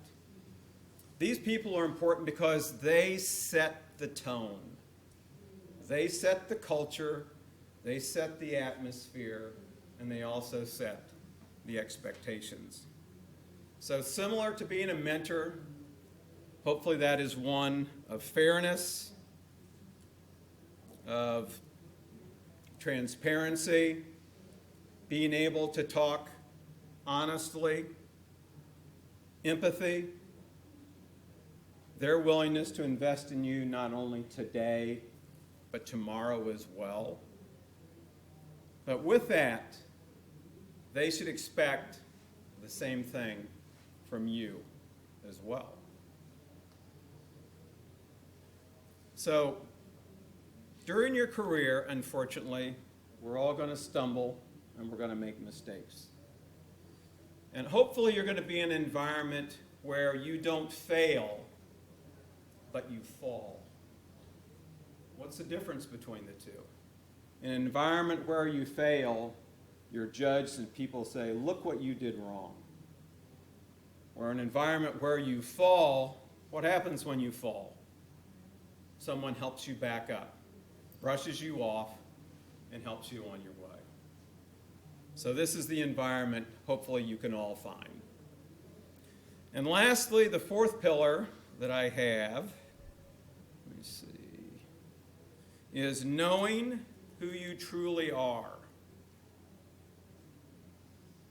These people are important because they set the tone. They set the culture, they set the atmosphere, and they also set the expectations. So similar to being a mentor, hopefully that is one of fairness, of transparency, being able to talk honestly, empathy, their willingness to invest in you not only today, but tomorrow as well. But with that, they should expect the same thing from you as well. So, during your career, unfortunately, we're all going to stumble and we're going to make mistakes. And hopefully you're going to be in an environment where you don't fail, but you fall. What's the difference between the two? In an environment where you fail, you're judged and people say, look what you did wrong. Or an environment where you fall, what happens when you fall? Someone helps you back up, brushes you off, and helps you on your way. So this is the environment hopefully you can all find. And lastly, the fourth pillar that I have, let me see, is knowing who you truly are.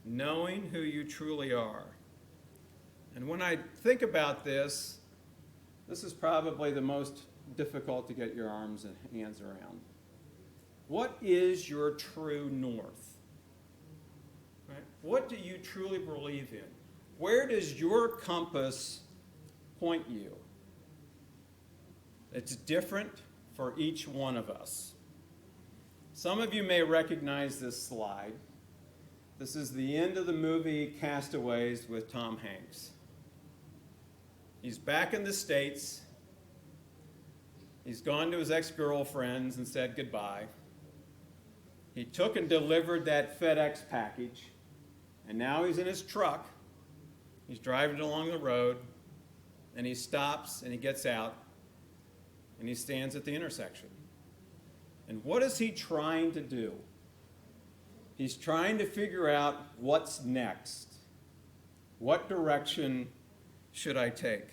Knowing who you truly are. And when I think about this, this is probably the most difficult to get your arms and hands around. What is your true north? Right? What do you truly believe in? Where does your compass point you? It's different for each one of us. Some of you may recognize this slide. This is the end of the movie Castaways with Tom Hanks. He's back in the States. He's gone to his ex-girlfriends and said goodbye. He took and delivered that FedEx package, and now he's in his truck. He's driving along the road, and he stops and he gets out, and he stands at the intersection. And what is he trying to do? He's trying to figure out what's next. What direction should I take?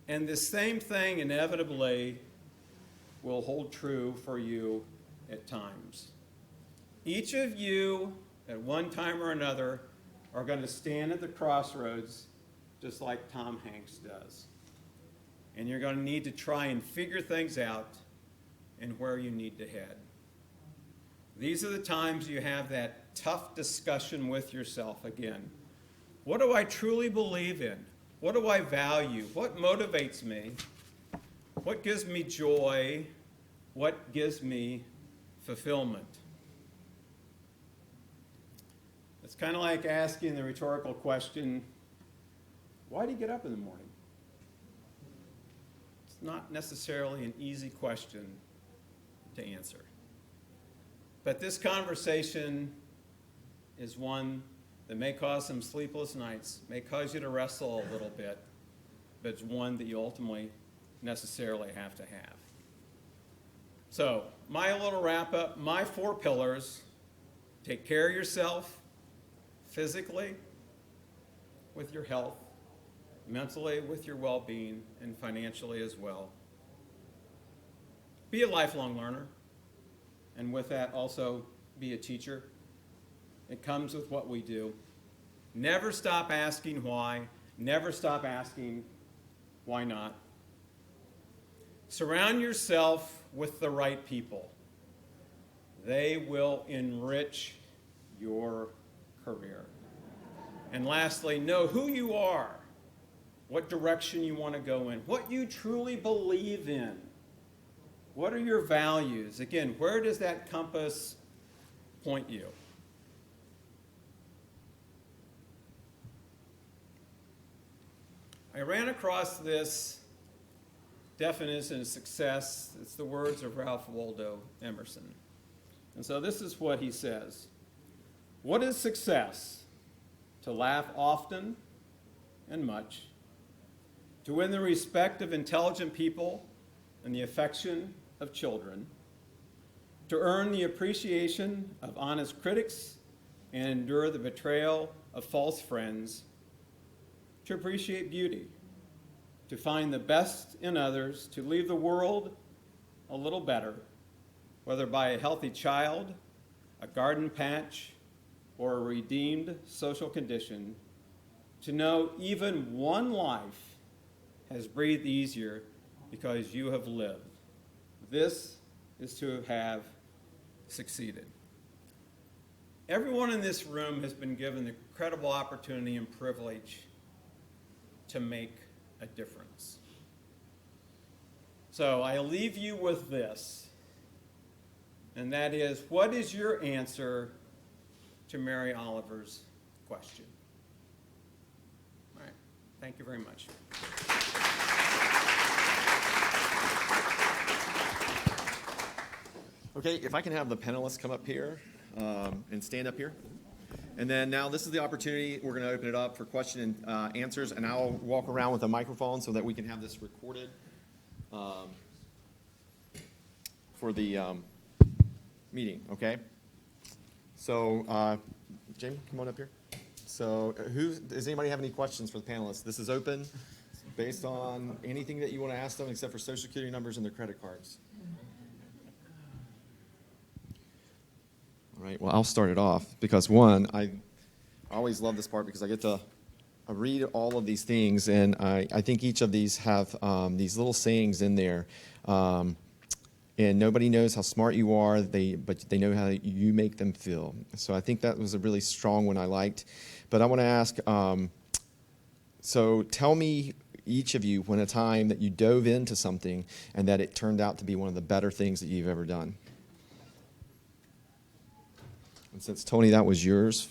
And the same thing inevitably will hold true for you at times. Each of you, at one time or another, are going to stand at the crossroads just like Tom Hanks does. And you're going to need to try and figure things out and where you need to head. These are the times you have that tough discussion with yourself again. What do I truly believe in? What do I value? What motivates me? What gives me joy? What gives me fulfillment? It's kind of like asking the rhetorical question, why do you get up in the morning? It's not necessarily an easy question to answer. But this conversation is one that may cause some sleepless nights, may cause you to wrestle a little bit, but it's one that you ultimately necessarily have to have. So, my little wrap up, my 4 pillars: take care of yourself physically, with your health, mentally with your well-being, and financially as well. Be a lifelong learner, and with that also be a teacher. It comes with what we do. Never stop asking why. Never stop asking why not. Surround yourself with the right people. They will enrich your career. And lastly, know who you are, what direction you want to go in, what you truly believe in. What are your values? Again, where does that compass point you? I ran across this definition of success. It's the words of Ralph Waldo Emerson. And so this is what he says. What is success? To laugh often and much, to win the respect of intelligent people and the affection of children, to earn the appreciation of honest critics and endure the betrayal of false friends, to appreciate beauty, to find the best in others, to leave the world a little better, whether by a healthy child, a garden patch, or a redeemed social condition, to know even one life has breathed easier because you have lived. This is to have succeeded. Everyone in this room has been given the incredible opportunity and privilege to make a difference. So I leave you with this, and that is, what is your answer to Mary Oliver's question? All right, thank you very much. Okay, if I can have the panelists come up here and stand up here. And then now this is the opportunity. We're going to open it up for question and answers, and I'll walk around with a microphone so that we can have this recorded for the meeting, okay? So, Jamie, come on up here. So, does anybody have any questions for the panelists? This is open based on anything that you want to ask them except for social security numbers and their credit cards. All right, well, I'll start it off because, one, I always love this part because I get to read all of these things, and I think each of these have these little sayings in there. And nobody knows how smart you are, but they know how you make them feel. So I think that was a really strong one I liked. But I want to ask, so tell me each of you when a time that you dove into something and that it turned out to be one of the better things that you've ever done? And since Tony, that was yours,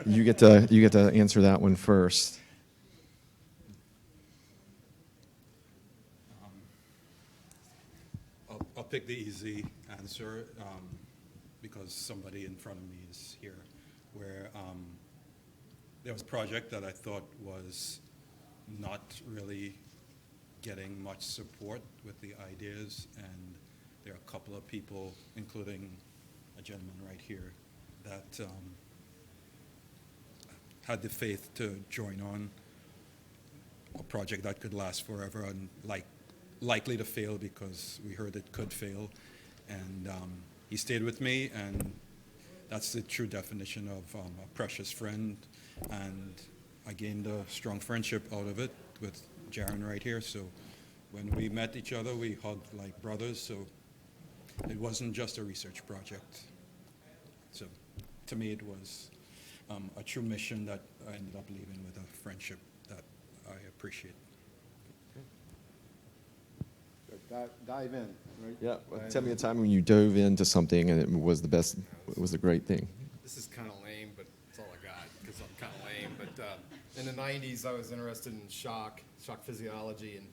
you get to answer that one first. I'll pick the easy answer because somebody in front of me is here, where there was a project that I thought was not really getting much support with the ideas, and there are a couple of people, including a gentleman right here, that had the faith to join on a project that could last forever and likely to fail because we heard it could fail. And he stayed with me, and that's the true definition of a precious friend. And I gained a strong friendship out of it with Jaron right here. So when we met each other, we hugged like brothers. So it wasn't just a research project. So to me, it was a true mission that I ended up leaving with a friendship that I appreciate. Dive in, right? Yeah, tell me a time when you dove into something and it was the best, it was a great thing. This is kind of lame, but it's all I got because I'm kind of lame. But in the 90s, I was interested in shock physiology, and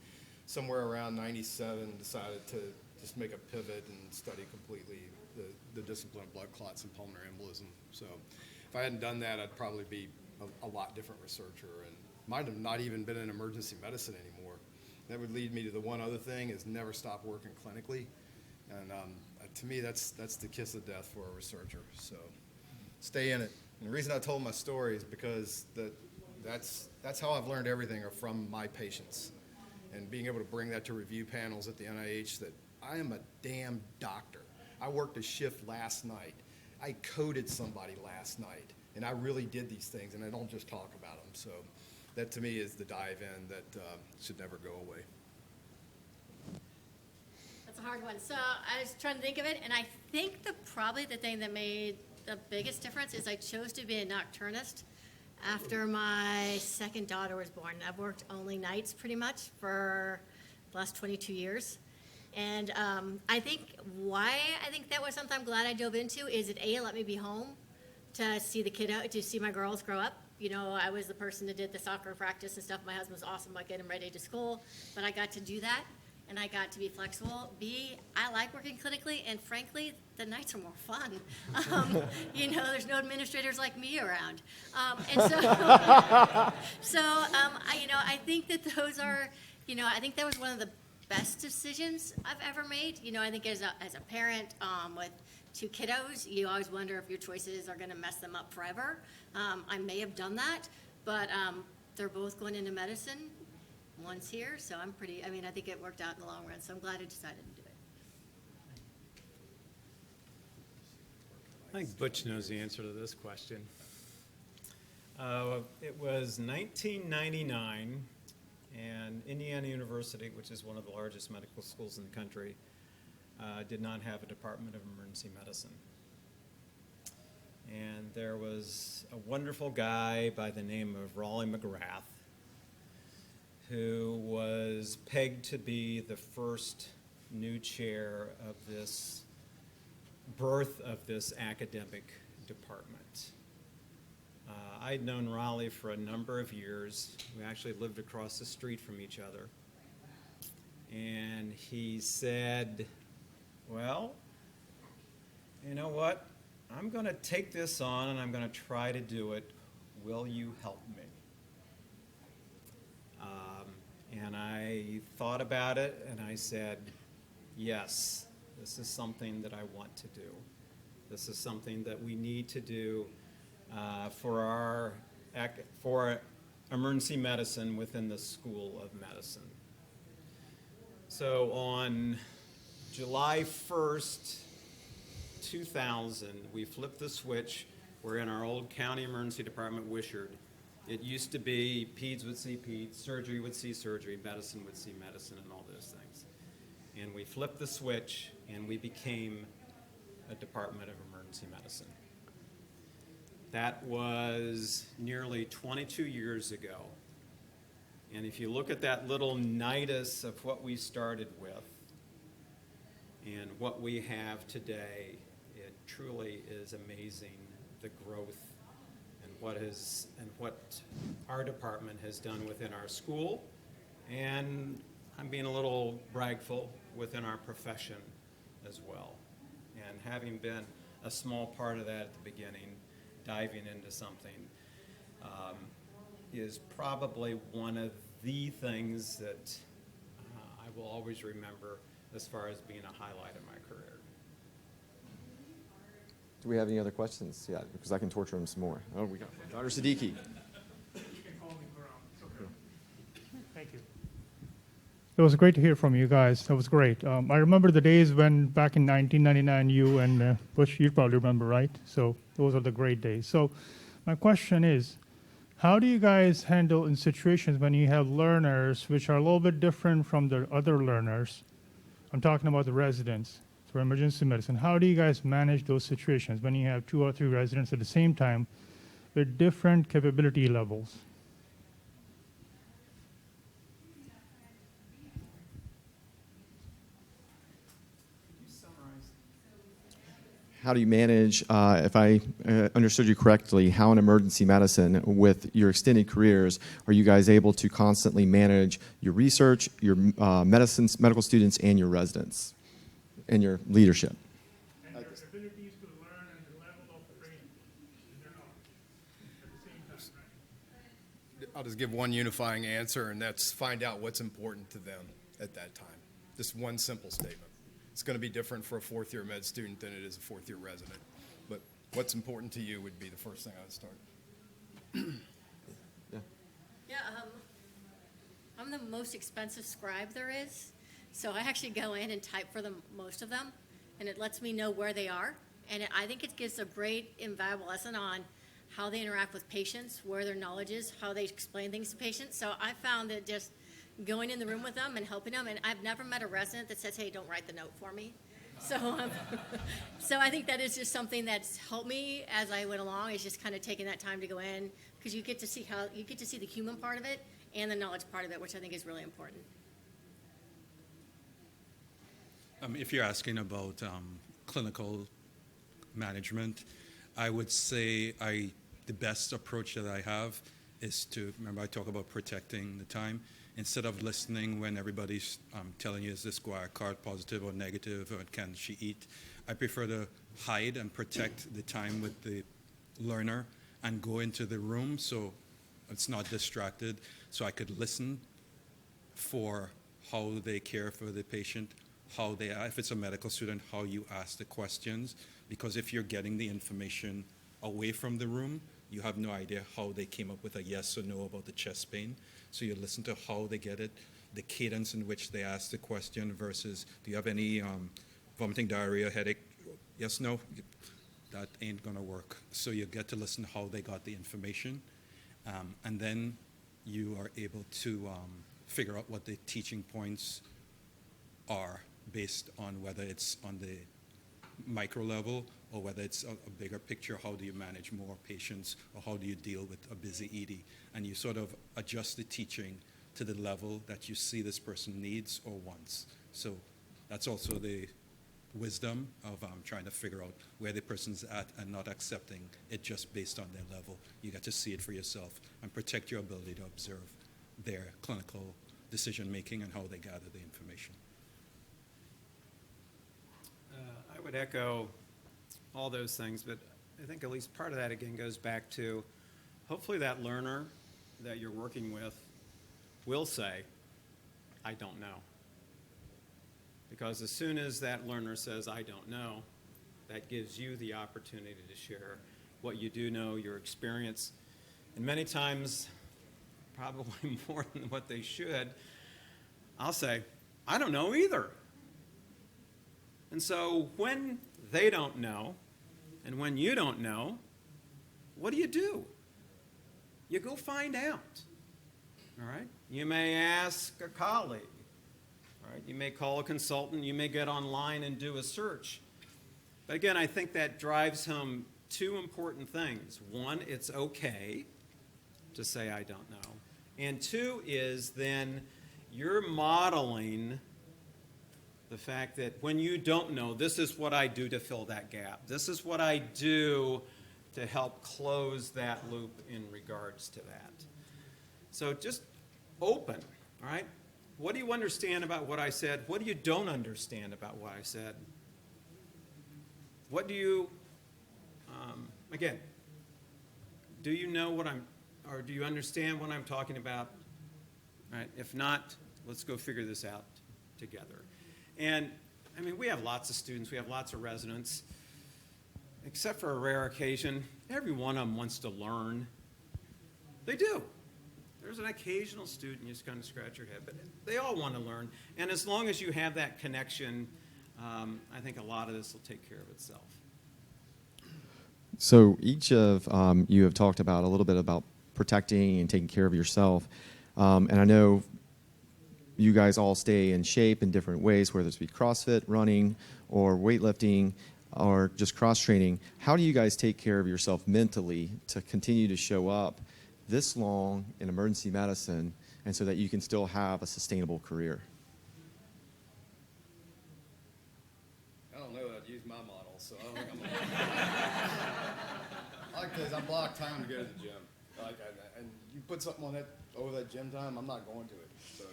somewhere around 97, decided to just make a pivot and study completely the discipline of blood clots and pulmonary embolism. So if I hadn't done that, I'd probably be a lot different researcher and might have not even been in emergency medicine anymore. That would lead me to the one other thing is never stop working clinically. And to me, that's the kiss of death for a researcher. So stay in it. And the reason I told my story is because that's how I've learned everything are from my patients. And being able to bring that to review panels at the NIH, that I am a damn doctor. I worked a shift last night. I coded somebody last night. And I really did these things, and I don't just talk about them. So that to me is the dive in that should never go away. That's a hard one. So I was trying to think of it, and I think probably the thing that made the biggest difference is I chose to be a nocturnist after my second daughter was born. I've worked only nights pretty much for the last 22 years. And I think that was something I'm glad I dove into is it let me be home to see to see my girls grow up. You know, I was the person that did the soccer practice and stuff. My husband was awesome about getting ready to school, but I got to do that, and I got to be flexible. I like working clinically, and frankly, the nights are more fun. You know, there's no administrators like me around. And so, I think that those are, I think that was one of the best decisions I've ever made. You know, I think as a parent with two kiddos, you always wonder if your choices are going to mess them up forever. I may have done that, but they're both going into medicine. One's here, so I think it worked out in the long run, so I'm glad I decided to do it. I think Butch knows the answer to this question. It was 1999, and Indiana University, which is one of the largest medical schools in the country, did not have a Department of Emergency Medicine. And there was a wonderful guy by the name of Raleigh McGrath who was pegged to be the first new chair of this birth of this academic department. I'd known Raleigh for a number of years. We actually lived across the street from each other. And he said, well, you know what? I'm going to take this on and I'm going to try to do it. Will you help me? And I thought about it and I said, yes, this is something that I want to do. This is something that we need to do for emergency medicine within the School of Medicine. So on July 1st, 2000, we flipped the switch. We're in our old county emergency department, Wishart. It used to be peds would see peds, surgery would see surgery, medicine would see medicine, and all those things. And we flipped the switch, and we became a Department of Emergency Medicine. That was nearly 22 years ago. And if you look at that little nidus of what we started with and what we have today, it truly is amazing, the growth and what our department has done within our school, and I'm being a little bragful, within our profession as well. And having been a small part of that at the beginning, diving into something is probably one of the things that I will always remember as far as being a highlight of my career. Do we have any other questions? Yeah, because I can torture him some more. Oh, we got Dr. Siddiqui. You can call me Karam. It's okay. Thank you. It was great to hear from you guys. That was great. I remember the days when back in 1999, you and Bush, you probably remember, right? So those are the great days. So my question is, how do you guys handle in situations when you have learners which are a little bit different from the other learners? I'm talking about the residents for emergency medicine. How do you guys manage those situations when you have 2 or 3 residents at the same time with different capability levels? How do you manage, if I understood you correctly, how in emergency medicine, with your extended careers, are you guys able to constantly manage your research, your medical students, and your residents, and your leadership? And their abilities to learn and the level of training they're not at the same time, right? I'll just give one unifying answer, and that's find out what's important to them at that time. Just one simple statement. It's going to be different for a fourth-year med student than it is a fourth-year resident. But what's important to you would be the first thing I would start. Yeah, I'm the most expensive scribe there is, so I actually go in and type for them, most of them, and it lets me know where they are. And I think it gives a great, invaluable lesson on how they interact with patients, where their knowledge is, how they explain things to patients. So I found that just going in the room with them and helping them, and I've never met a resident that says, hey, don't write the note for me. So, so I think that is just something that's helped me as I went along, is just kind of taking that time to go in, because you get to see the human part of it and the knowledge part of it, which I think is really important. If you're asking about clinical management, I would say the best approach that I have is to, remember I talk about protecting the time. Instead of listening when everybody's telling you, is this Guar card positive or negative, or can she eat, I prefer to hide and protect the time with the learner and go into the room so it's not distracted, so I could listen for how they care for the patient, how they, if it's a medical student, how you ask the questions, because if you're getting the information away from the room, you have no idea how they came up with a yes or no about the chest pain. So you listen to how they get it, the cadence in which they ask the question versus, do you have any vomiting, diarrhea, headache? Yes, no? That ain't gonna work. So you get to listen to how they got the information. And then you are able to figure out what the teaching points are based on whether it's on the micro level or whether it's a bigger picture. How do you manage more patients, or how do you deal with a busy ED? And you sort of adjust the teaching to the level that you see this person needs or wants. So that's also the wisdom of trying to figure out where the person's at and not accepting it just based on their level. You get to see it for yourself and protect your ability to observe their clinical decision making and how they gather the information. I would echo all those things, but I think at least part of that again goes back to hopefully that learner that you're working with will say, I don't know. Because as soon as that learner says, I don't know, that gives you the opportunity to share what you do know, your experience, and many times, probably more than what they should, I'll say, I don't know either. And so when they don't know, and when you don't know, what do? You go find out. All right? You may ask a colleague. All right? You may call a consultant. You may get online and do a search. But again, I think that drives home 2 important things. One, it's okay to say I don't know. And 2 is then you're modeling the fact that when you don't know, this is what I do to fill that gap. This is what I do to help close that loop in regards to that. So just open, all right? What do you understand about what I said? What do you don't understand about what I said? What do you, again, do you know what or do you understand what I'm talking about? All right, if not, let's go figure this out together. And, I mean, we have lots of students, we have lots of residents. Except for a rare occasion, every one of them wants to learn. They do. There's an occasional student, you just kind of scratch your head, but they all want to learn. And as long as you have that connection, I think a lot of this will take care of itself. So each of you have talked about a little bit about protecting and taking care of yourself. And I know you guys all stay in shape in different ways, whether it's be CrossFit, running, or weightlifting, or just cross-training. How do you guys take care of yourself mentally to continue to show up this long in emergency medicine and so that you can still have a sustainable career? I don't know that I'd use my model, so I don't think I'm I like this. I block time to go to the gym. And you put something on that over that gym time, I'm not going to it. So,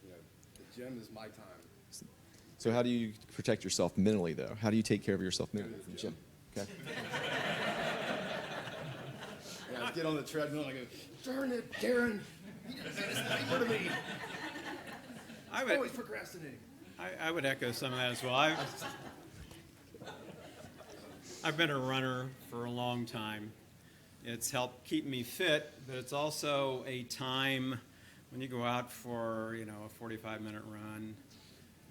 you know, the gym is my time. So how do you protect yourself mentally, though? How do you take care of yourself mentally in the gym? Okay. Yeah, I get on the treadmill and I go, darn it, Darren, you gotta say this paper to me. Always procrastinating. I would echo some of that as well. I've been a runner for a long time. It's helped keep me fit, but it's also a time when you go out for, a 45-minute run,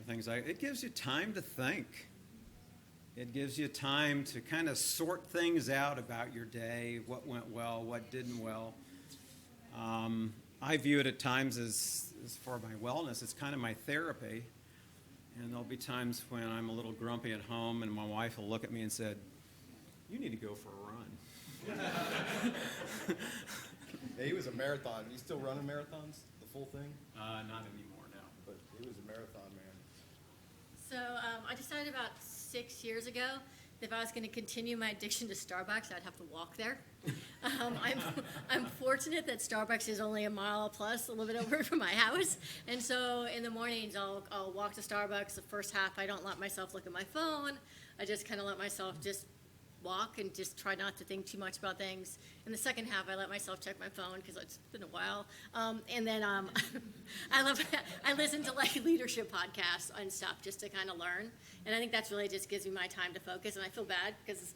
things like it gives you time to think. It gives you time to kind of sort things out about your day, what went well, what didn't well. I view it at times as for my wellness. It's kind of my therapy. And there'll be times when I'm a little grumpy at home and my wife will look at me and said, "You need to go for a run." Yeah, he was a marathon. You still running marathons? The full thing? Not anymore, no. But he was a marathon man. So I decided about 6 years ago that if I was going to continue my addiction to Starbucks, I'd have to walk there. I'm fortunate that Starbucks is only a mile plus, a little bit over from my house. And so in the mornings, I'll walk to Starbucks. The first half, I don't let myself look at my phone. I just kind of let myself just walk and just try not to think too much about things. In the second half, I let myself check my phone because it's been a while. And then I listen to like leadership podcasts and stuff just to kind of learn. And I think that's really just gives me my time to focus. And I feel bad because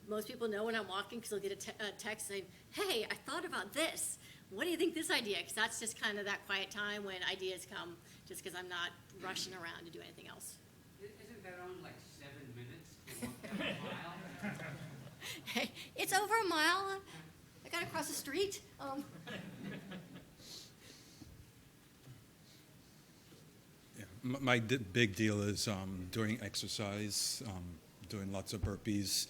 most people know when I'm walking because they'll get a text saying, "Hey, I thought about this. What do you think this idea?" Because that's just kind of that quiet time when ideas come just because I'm not rushing around to do anything else. Isn't that only like 7 minutes to walk down a mile? Hey, it's over a mile. I got to cross the street. Yeah. My big deal is during exercise, doing lots of burpees,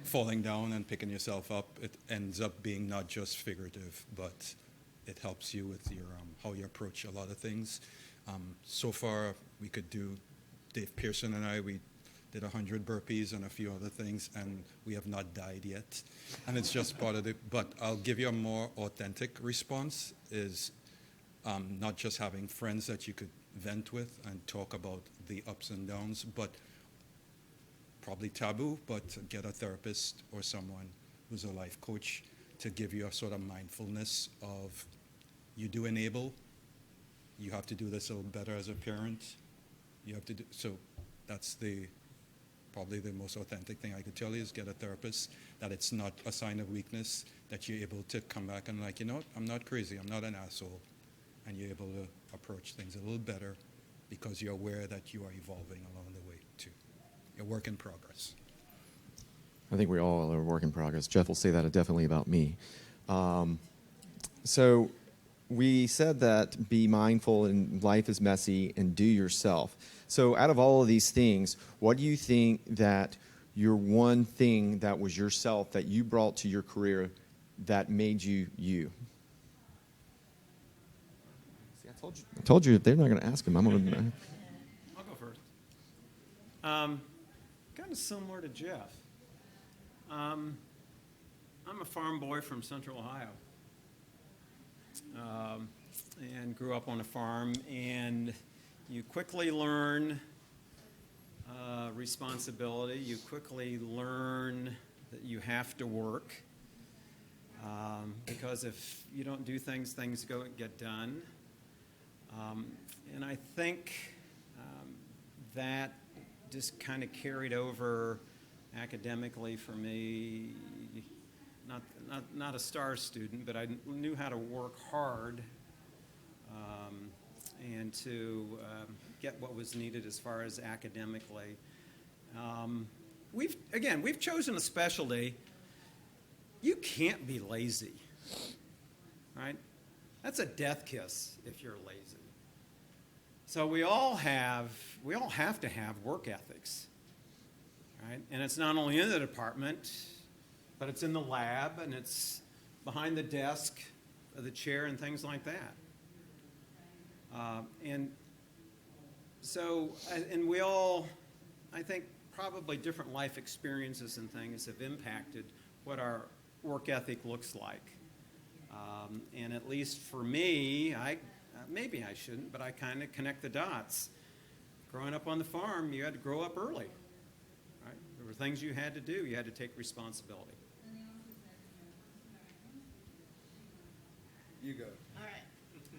falling down and picking yourself up. It ends up being not just figurative, but it helps you with your how you approach a lot of things. So far, we could do, Dave Pearson and I, we did 100 burpees and a few other things, and we have not died yet. And it's just part of it. But I'll give you a more authentic response is not just having friends that you could vent with and talk about the ups and downs, but probably taboo, but get a therapist or someone who's a life coach to give you a sort of mindfulness of you do enable, you have to do this a little better as a parent, you have to do, so that's probably the most authentic thing I could tell you is get a therapist, that it's not a sign of weakness, that you're able to come back and like, I'm not crazy, I'm not an asshole, and you're able to approach things a little better because you're aware that you are evolving along the way too. You're a work in progress. I think we all are a work in progress. Jeff will say that definitely about me. So we said that be mindful and life is messy and do yourself. So out of all of these things, what do you think that your one thing that was yourself that you brought to your career that made you you? I told you if they're not going to ask him, I'm going to. I'll go first. Kind of similar to Jeff. I'm a farm boy from Central Ohio, and grew up on a farm. And you quickly learn responsibility. You quickly learn that you have to work, because if you don't do things, things get done. And I think that just kind of carried over academically for me. Not a star student, but I knew how to work hard and to get what was needed as far as academically. We've chosen a specialty. You can't be lazy, right? That's a death kiss if you're lazy. So we all have to have work ethics, right? And it's not only in the department, but it's in the lab, and it's behind the desk, the chair, and things like that. And we all, I think, probably different life experiences and things have impacted what our work ethic looks like. And at least for me, maybe I shouldn't, but I kind of connect the dots. Growing up on the farm, you had to grow up early, right? There were things you had to do. You had to take responsibility. You go. All right.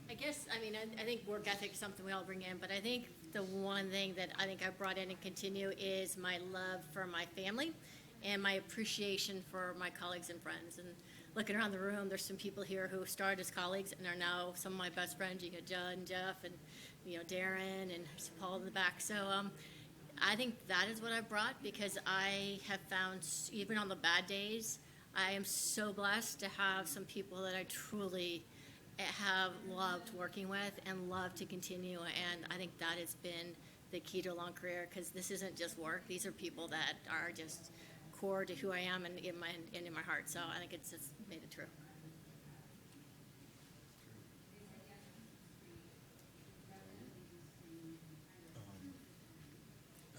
I guess, I think work ethic is something we all bring in, but I think the one thing that I think I brought in and continue is my love for my family and my appreciation for my colleagues and friends. And looking around the room, there's some people here who started as colleagues and are now some of my best friends. You got Judd and Jeff and, Darren and Paul in the back. So I think that is what I brought, because I have found, even on the bad days, I am so blessed to have some people that I truly have loved working with and love to continue. And I think that has been the key to a long career, because this isn't just work. These are people that are just core to who I am and in my heart. So I think it's just made it true.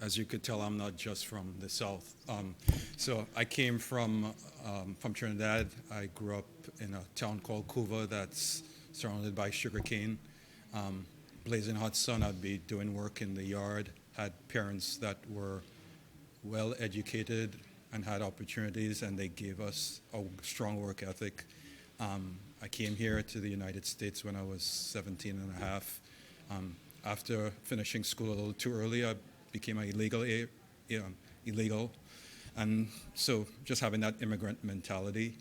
As you could tell, I'm not just from the South. So I came from Trinidad. I grew up in a town called Couva that's surrounded by sugarcane. Blazing hot sun, I'd be doing work in the yard. Had parents that were well educated and had opportunities, and they gave us a strong work ethic. I came here to the United States when I was 17 and a half. After finishing school a little too early, I became illegal. And so just having that immigrant mentality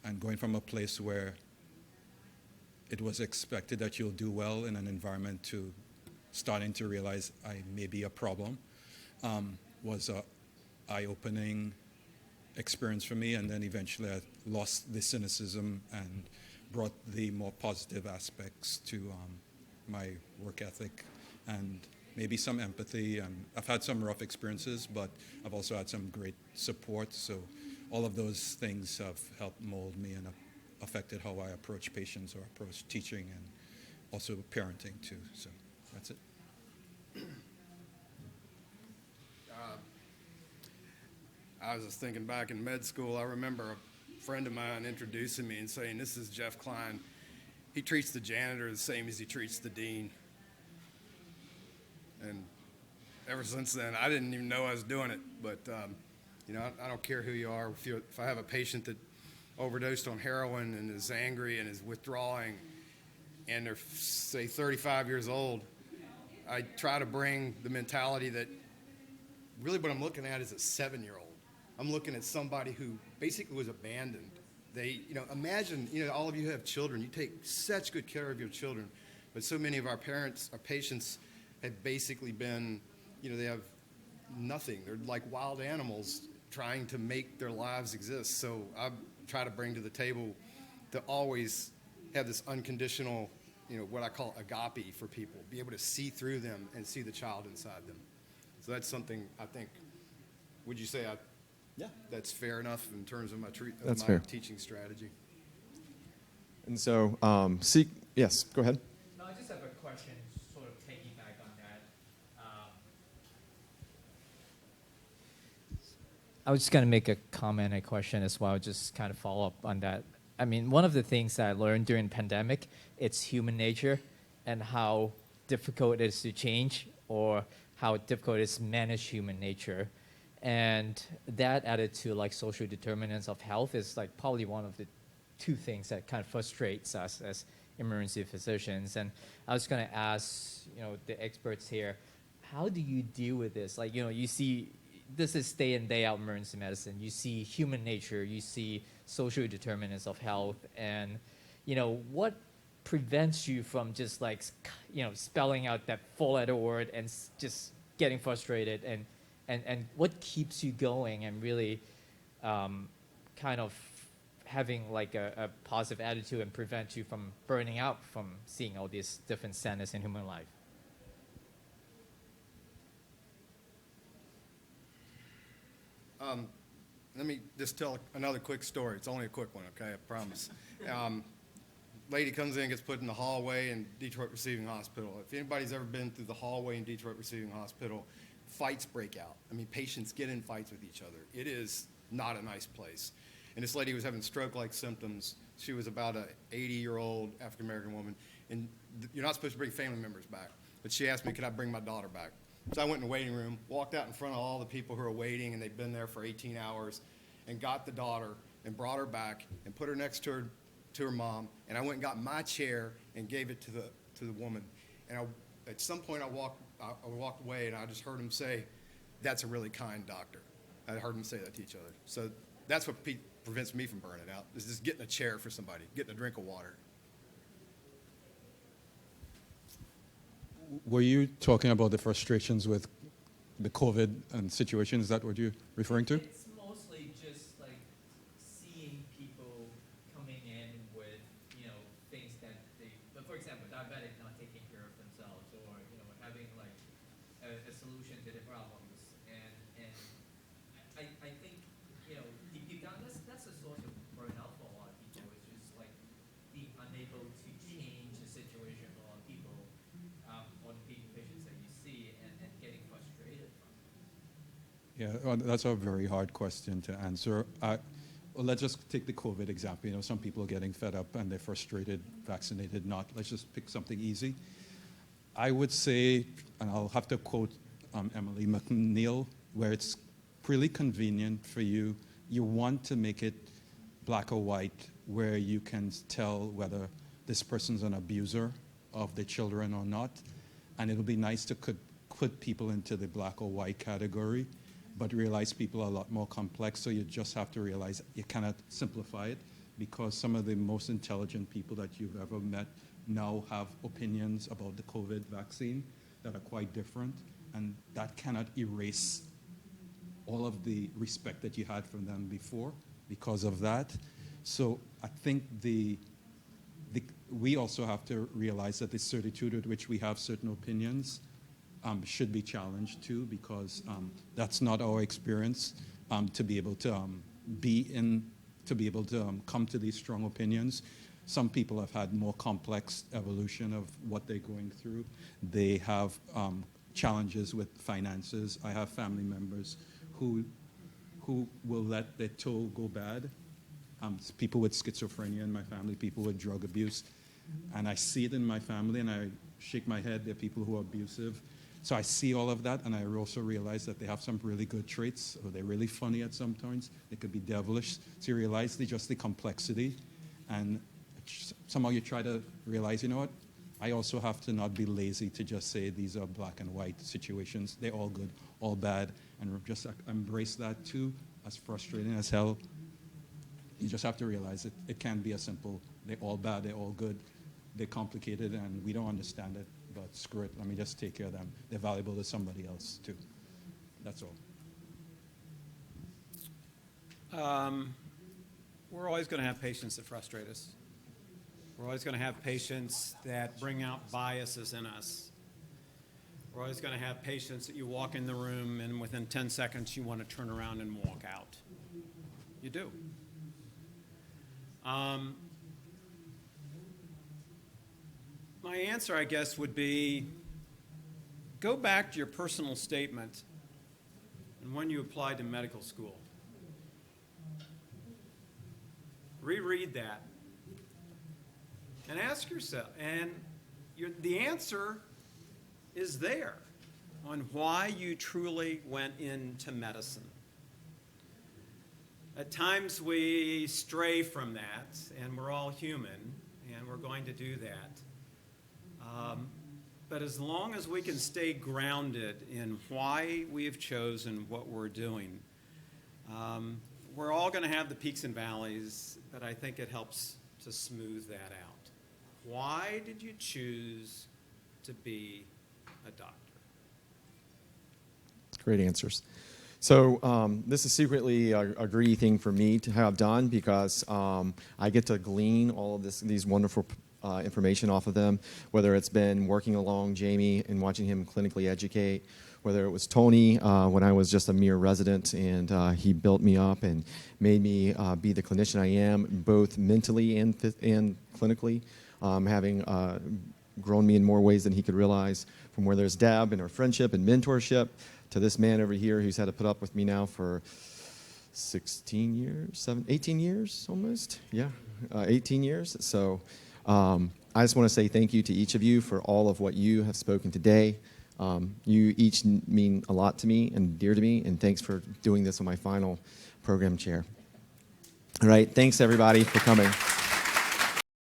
and going from a place where it was expected that you'll do well in an environment to starting to realize I may be a problem was a eye-opening experience for me. And then eventually I lost the cynicism and brought the more positive aspects to my work ethic and maybe some empathy. And I've had some rough experiences, but I've also had some great support. So all of those things have helped mold me and affected how I approach patients or approach teaching and also parenting too. So that's it. I was just thinking back in med school, I remember a friend of mine introducing me and saying, "This is Jeff Klein. He treats the janitor the same as he treats the dean." And ever since then, I didn't even know I was doing it. But, I don't care who you are. If I have a patient that overdosed on heroin and is angry and is withdrawing and they're, say, 35 years old, I try to bring the mentality that really what I'm looking at is a 7-year-old. I'm looking at somebody who basically was abandoned. They, imagine, all of you have children. You take such good care of your children. But so many of our patients have basically been, they have nothing. They're like wild animals trying to make their lives exist. So I try to bring to the table to always have this unconditional, what I call agape for people, be able to see through them and see the child inside them. So that's something I think, would you say that's fair enough in terms of my fair. teaching strategy? And so, yes, go ahead. No, question, sort of piggyback on that. I was just going to make a comment, a question as well, just kind of follow up on that. I mean, one of the things that I learned during pandemic, it's human nature and how difficult it is to change or how difficult it is to manage human nature. And that added to like social determinants of health is like probably one of the two things that kind of frustrates us as emergency physicians. And I was going to ask, the experts here, how do you deal with this? Like, you see, this is day in, day out emergency medicine. You see human nature, you see social determinants of health, and, what prevents you from just like, spelling out that four-letter word and just getting frustrated, and what keeps you going and really kind of having like a positive attitude and prevent you from burning out from seeing all these different standards in human life? Let me just tell another quick story. It's only a quick one, okay? I promise. Lady comes in, gets put in the hallway in Detroit Receiving Hospital. If anybody's ever been through the hallway in Detroit Receiving Hospital, fights break out. I mean, patients get in fights with each other. It is not a nice place. And this lady was having stroke-like symptoms. She was about an 80-year-old African-American woman. And you're not supposed to bring family members back. But she asked me, could I bring my daughter back? So I went in the waiting room, walked out in front of all the people who are waiting, and they've been there for 18 hours, and got the daughter and brought her back and put her next to her mom. And I went and got my chair and gave it to the woman. And at some point I walked away, and I just heard him say, "That's a really kind doctor." I heard them say that to each other. So that's what prevents me from burning out, is just getting a chair for somebody, getting a drink of water. Were you talking about the frustrations with the COVID and situation? Is that what you're referring to? It's mostly just like seeing people coming in with, things that but for example, diabetic not taking care of themselves, or, having like a solution to the problems. And I think, deep down, that's a source of burnout for a lot of people. It's just like being unable to change the situation for a lot of people, or the patients that you see, and getting frustrated from it. Yeah, well, that's a very hard question to answer. Well, let's just take the COVID example. Some people are getting fed up and they're frustrated, vaccinated, not. Let's just pick something easy. I would say, and I'll have to quote Emily McNeil, where it's pretty convenient for you. You want to make it black or white, where you can tell whether this person's an abuser of the children or not. And it'll be nice to put people into the black or white category, but realize people are a lot more complex, so you just have to realize you cannot simplify it, because some of the most intelligent people that you've ever met now have opinions about the COVID vaccine that are quite different, and that cannot erase all of the respect that you had from them before because of that. So I think we also have to realize that the certitude with which we have certain opinions should be challenged too, because that's not our experience, to be able to come to these strong opinions. Some people have had more complex evolution of what they're going through. They have challenges with finances. I have family members who will let their toe go bad. People with schizophrenia in my family, people with drug abuse. And I see it in my family, and I shake my head. There are people who are abusive. So I see all of that, and I also realize that they have some really good traits, or they're really funny at some times. They could be devilish. So you realize just the complexity, and somehow you try to realize, you know what? I also have to not be lazy to just say these are black and white situations. They're all good, all bad, and just embrace that too, as frustrating as hell. You just have to realize it can't be as simple. They're all bad, they're all good, they're complicated, and we don't understand it. But screw it, let me just take care of them. They're valuable to somebody else too. That's all. We're always going to have patients that frustrate us. We're always going to have patients that bring out biases in us. We're always going to have patients that you walk in the room and within 10 seconds you want to turn around and walk out. You do. my answer, I guess, would be go back to your personal statement and when you applied to medical school. Reread that and ask yourself, and the answer is there on why you truly went into medicine. At times we stray from that, and we're all human, and we're going to do that. But as long as we can stay grounded in why we have chosen what we're doing, we're all going to have the peaks and valleys, but I think it helps to smooth that out. Why did you choose to be a doctor? Great answers. So this is secretly a greedy thing for me to have done because I get to glean all of these wonderful information off of them, whether it's been working along Jamie and watching him clinically educate, whether it was Tony when I was just a mere resident and he built me up and made me be the clinician I am, both mentally and clinically, having grown me in more ways than he could realize, from where there's Deb and our friendship and mentorship, to this man over here who's had to put up with me now for 18 years almost. Yeah, 18 years. So I just want to say thank you to each of you for all of what you have spoken today. You each mean a lot to me and dear to me, and thanks for doing this on my final program chair. All right, thanks everybody for coming.